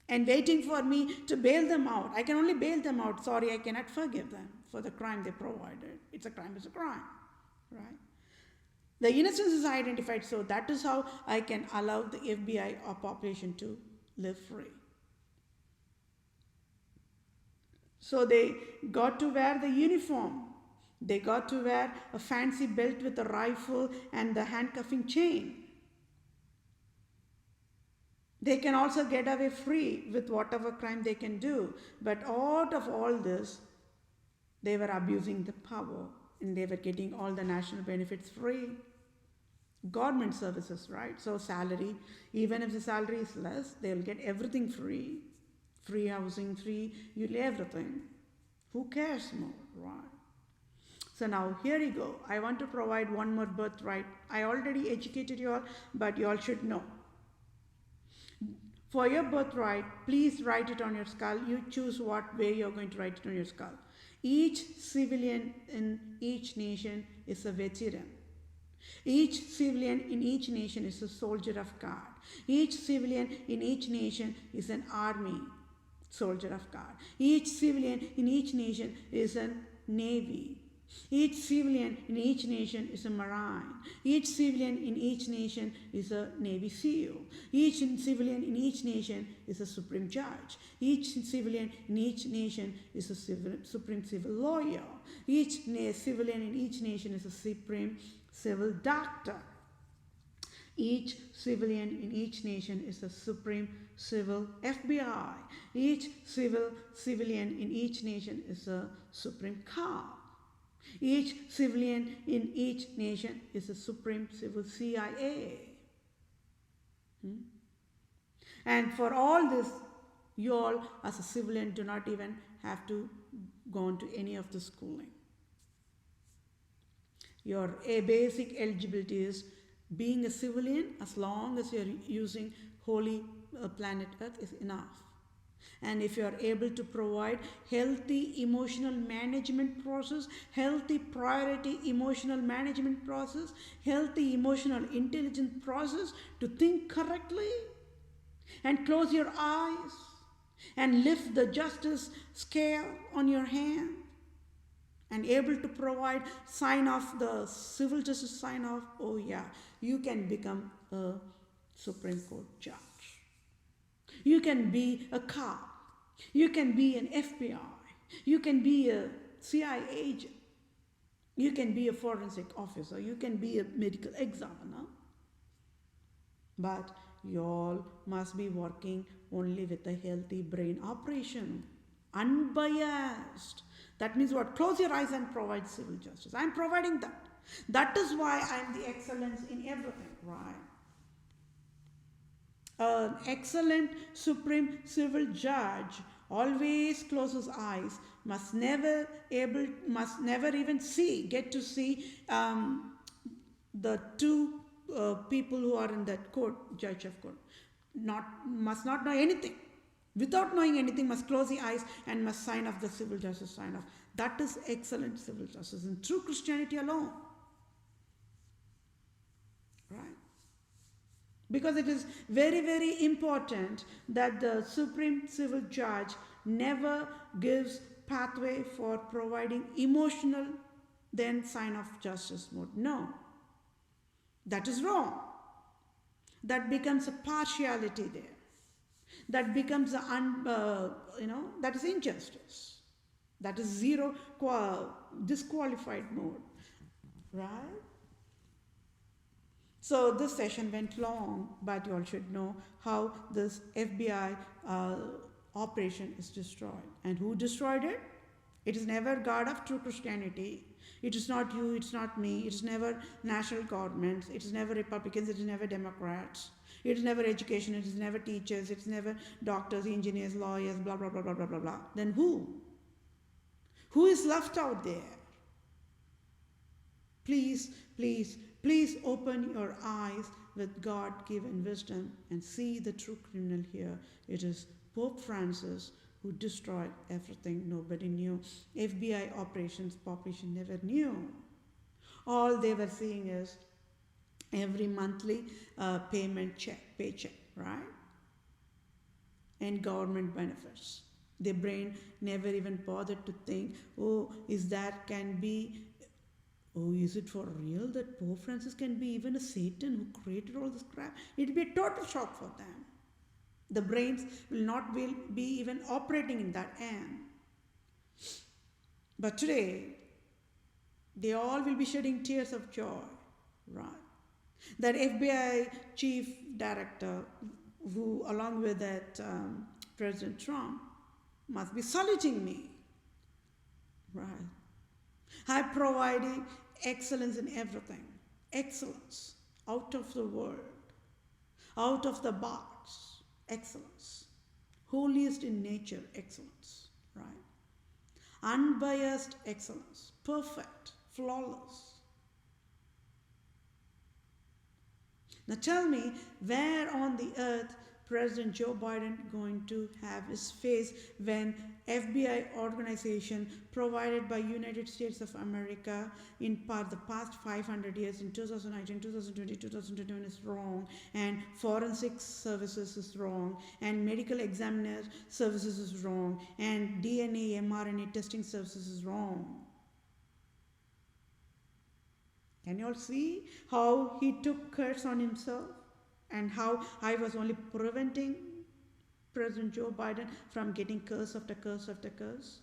and waiting for me to bail them out. I can only bail them out. Sorry, I cannot forgive them for the crime they provided. It's a crime, right? The innocence is identified, so that is how I can allow the FBI or population to live free. So they got to wear the uniform. They got to wear a fancy belt with a rifle and the handcuffing chain. They can also get away free with whatever crime they can do. But out of all this, they were abusing the power and they were getting all the national benefits free. Government services, right? So salary, even if the salary is less, they'll get everything free. Free housing, free, everything. Who cares more, right? So now here you go. I want to provide one more birthright. I already educated you all, but you all should know. For your birthright, please write it on your skull. You choose what way you're going to write it on your skull. Each civilian in each nation is a veteran. Each civilian in each nation is a soldier of God. Each civilian in each nation is an army soldier of God. Each civilian in each nation is a navy. Each civilian in each nation is a marine. Each civilian in each nation is a Navy SEAL. Each civilian in each nation is a supreme judge. Each civilian in each nation is a supreme civil lawyer. Each civilian in each nation is a supreme civil doctor. Each civilian in each nation is a supreme civil FBI. Each civilian in each nation is a supreme cop. Each civilian in each nation is a supreme civil CIA. And for all this, you all as a civilian do not even have to go on to any of the schooling. Your basic eligibility is being a civilian as long as you are using holy planet Earth is enough. And if you are able to provide healthy emotional management process, healthy priority emotional management process, healthy emotional intelligence process to think correctly and close your eyes and lift the justice scale on your hand and able to provide sign off, the civil justice sign off, oh yeah, you can become a Supreme Court judge. You can be a cop. You can be an FBI. You can be a CIA agent. You can be a forensic officer. You can be a medical examiner. But you all must be working only with a healthy brain operation. Unbiased. That means what? Close your eyes and provide civil justice. I'm providing that. That is why I'm the excellence in everything, right? An excellent supreme civil judge always closes eyes, must never even get to see the two people who are in that court, judge of court. Must not know anything. Without knowing anything, must close the eyes and must sign off the civil justice sign off. That is excellent civil justice in true Christianity alone. Right? Because it is very, very important that the Supreme Civil Judge never gives pathway for providing emotional then sign of justice mode. No. That is wrong. That becomes a partiality there. That becomes that is injustice. That is zero disqualified mode. Right? So this session went long, but you all should know how this FBI operation is destroyed. And who destroyed it? It is never God of true Christianity. It is not you, it's not me, it is never national governments, it is never Republicans, it is never Democrats. It's never education, it is never teachers, it's never doctors, engineers, lawyers, blah, blah, blah, blah, blah, blah, blah. Then who? Who is left out there? Please, please, please open your eyes with God-given wisdom and see the true criminal here. It is Pope Francis who destroyed everything nobody knew. FBI operations, population never knew. All they were seeing is every monthly paycheck, right? And government benefits. Their brain never even bothered to think, oh, is it for real that Pope Francis can be even a Satan who created all this crap? It'll be a total shock for them. The brains will not be even operating in that end. But today, they all will be shedding tears of joy, right? That FBI chief director, who along with that President Trump, must be saluting me, right? I'm providing excellence in everything. Excellence. Out of the world. Out of the box. Excellence. Holiest in nature. Excellence. Right? Unbiased excellence. Perfect. Flawless. Now tell me, where on the earth President Joe Biden going to have his face when FBI organization provided by United States of America in the past 500 years in 2019, 2020, 2021 is wrong, and forensic services is wrong, and medical examiner services is wrong, and DNA, mRNA testing services is wrong. Can you all see how he took curse on himself? And how I was only preventing President Joe Biden from getting curse after curse after curse.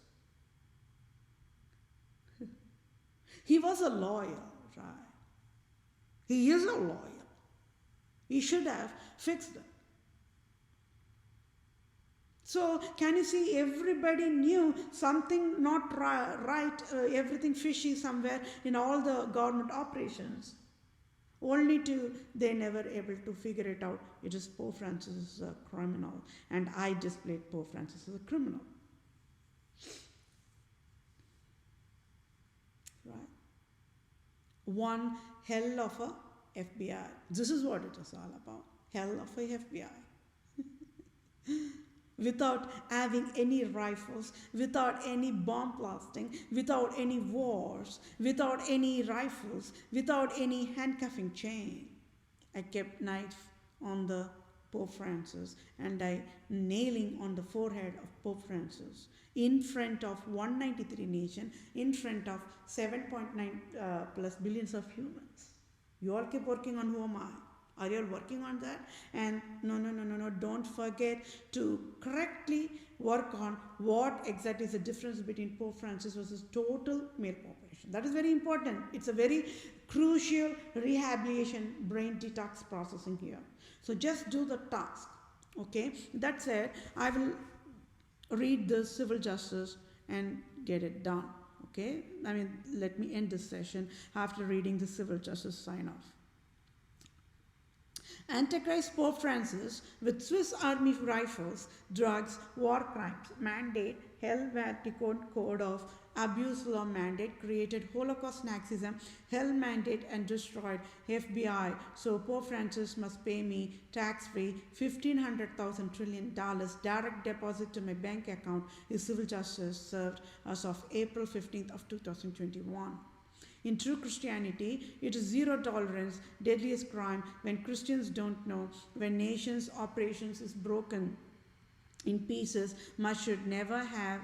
He was a lawyer, right? He is a lawyer. He should have fixed it. So can you see, everybody knew something not right, everything fishy somewhere in all the government operations. Only they never able to figure it out. It is Pope Francis is a criminal, and I displayed Pope Francis as a criminal. Right? One hell of a FBI. This is what it is all about. Hell of a FBI. Without having any rifles, without any bomb blasting, without any wars, without any rifles, without any handcuffing chain. I kept knife on the Pope Francis and I nailing on the forehead of Pope Francis in front of 193 nations, in front of 7.9 plus billions of humans. You all keep working on who am I? Are you all working on that? And no, don't forget to correctly work on what exactly is the difference between Pope Francis versus total male population. That is very important. It's a very crucial rehabilitation brain detox processing here. So just do the task, okay? That said, I will read the civil justice and get it done, okay? I mean, let me end this session after reading the civil justice sign-off. Antichrist Pope Francis with Swiss Army rifles, drugs, war crimes, mandate, Hell Vatican Code of Abuse Law mandate, created Holocaust Nazism, Hell mandate and destroyed FBI. So Pope Francis must pay me tax-free $1,500 trillion direct deposit to my bank account. Is civil justice served as of April 15th of 2021. In true Christianity, it is zero tolerance, deadliest crime when Christians don't know, when nations' operations is broken in pieces, much should never have.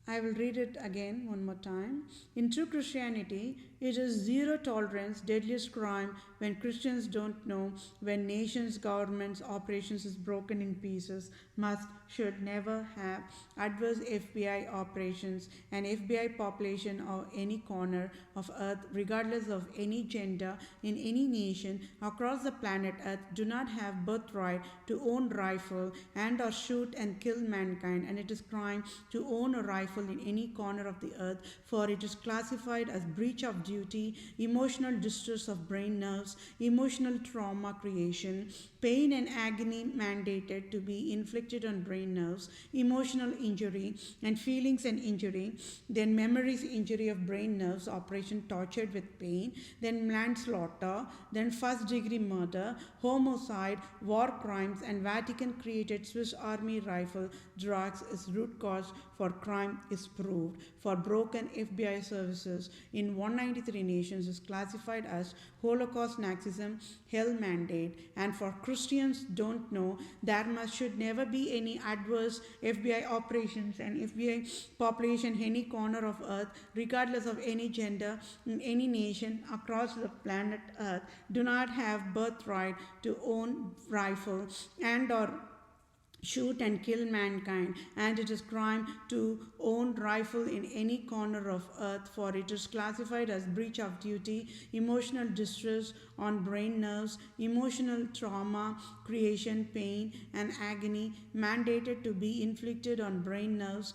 I will read it again one more time. In true Christianity, it is zero tolerance, deadliest crime when Christians don't know, when nations' governments' operations is broken in pieces, must should never have adverse FBI operations. An FBI population of any corner of Earth, regardless of any gender, in any nation across the planet Earth, do not have birthright to own rifle and or shoot and kill mankind, and it is crime to own a rifle in any corner of the earth, for it is classified as breach of duty, emotional distress of brain nerves, emotional trauma creation, pain and agony mandated to be inflicted on brain nerves, emotional injury and feelings and injury, then memories injury of brain nerves, operation tortured with pain, then manslaughter, then first degree murder, homicide, war crimes, and Vatican created Swiss Army rifle drugs is root cause for crime is proved. For broken FBI services in 193 nations is classified as Holocaust Nazism hell mandate, and for Christians don't know there should never be any adverse FBI operations and FBI population any corner of earth regardless of any gender in any nation across the planet earth do not have birthright to own rifle and or shoot and kill mankind, and it is crime to own rifle in any corner of earth, for it is classified as breach of duty, emotional distress on brain nerves, emotional trauma creation, pain and agony mandated to be inflicted on brain nerves,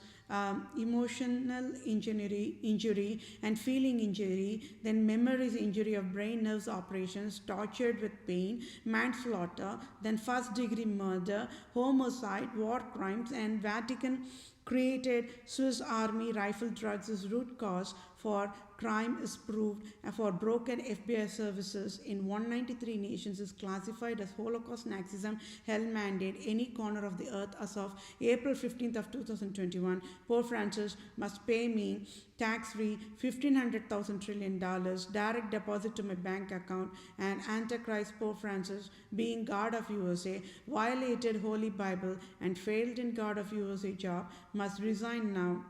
emotional injury and feeling injury, then memories injury of brain nerves operations tortured with pain, manslaughter, then first degree murder, homicide, war crimes, and Vatican created Swiss Army rifle drugs as root cause for crime is proved, and for broken FBI services in 193 nations is classified as Holocaust Nazism hell mandate any corner of the earth. As of April 15th of 2021, Pope Francis must pay me tax-free $1,500,000 trillion direct deposit to my bank account, and Antichrist-Pope-Francis, being God of USA, violated Holy Bible and failed in God of USA job, must resign now.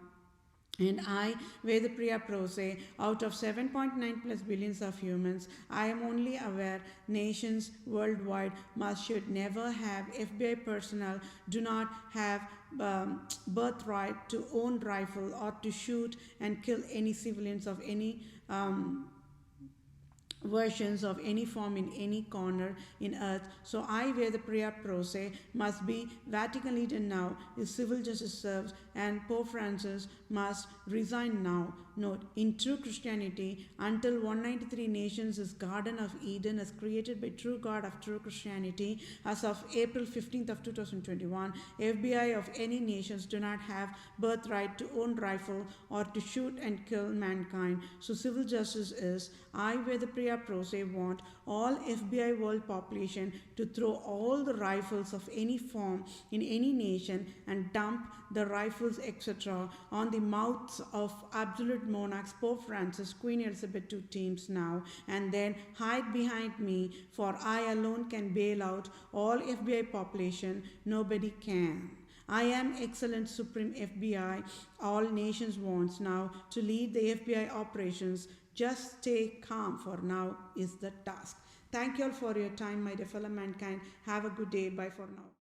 And I, Vethapriya PROSE, out of 7.9 plus billions of humans, I am only aware nations worldwide should never have FBI personnel, do not have birthright to own rifle or to shoot and kill any civilians of any versions of any form in any corner in earth. So I, Vethapriya PROSE, must be Vatican leader now if civil justice serves, and Pope Francis must resign now. Note, in true Christianity, until 193 nations is Garden of Eden as created by true God of true Christianity, as of April 15th of 2021, FBI of any nations do not have birthright to own rifle or to shoot and kill mankind. So civil justice is, I, Vethapriya PROSE, want all FBI world population to throw all the rifles of any form in any nation and dump the rifles etc. on the mouths of absolute monarchs Pope Francis, Queen Elizabeth II teams now, and then hide behind me, for I alone can bail out all FBI population, nobody can. I am excellent supreme FBI, all nations wants now to lead the FBI operations. Just stay calm for now is the task. Thank you all for your time, my dear fellow mankind. Have a good day. Bye for now.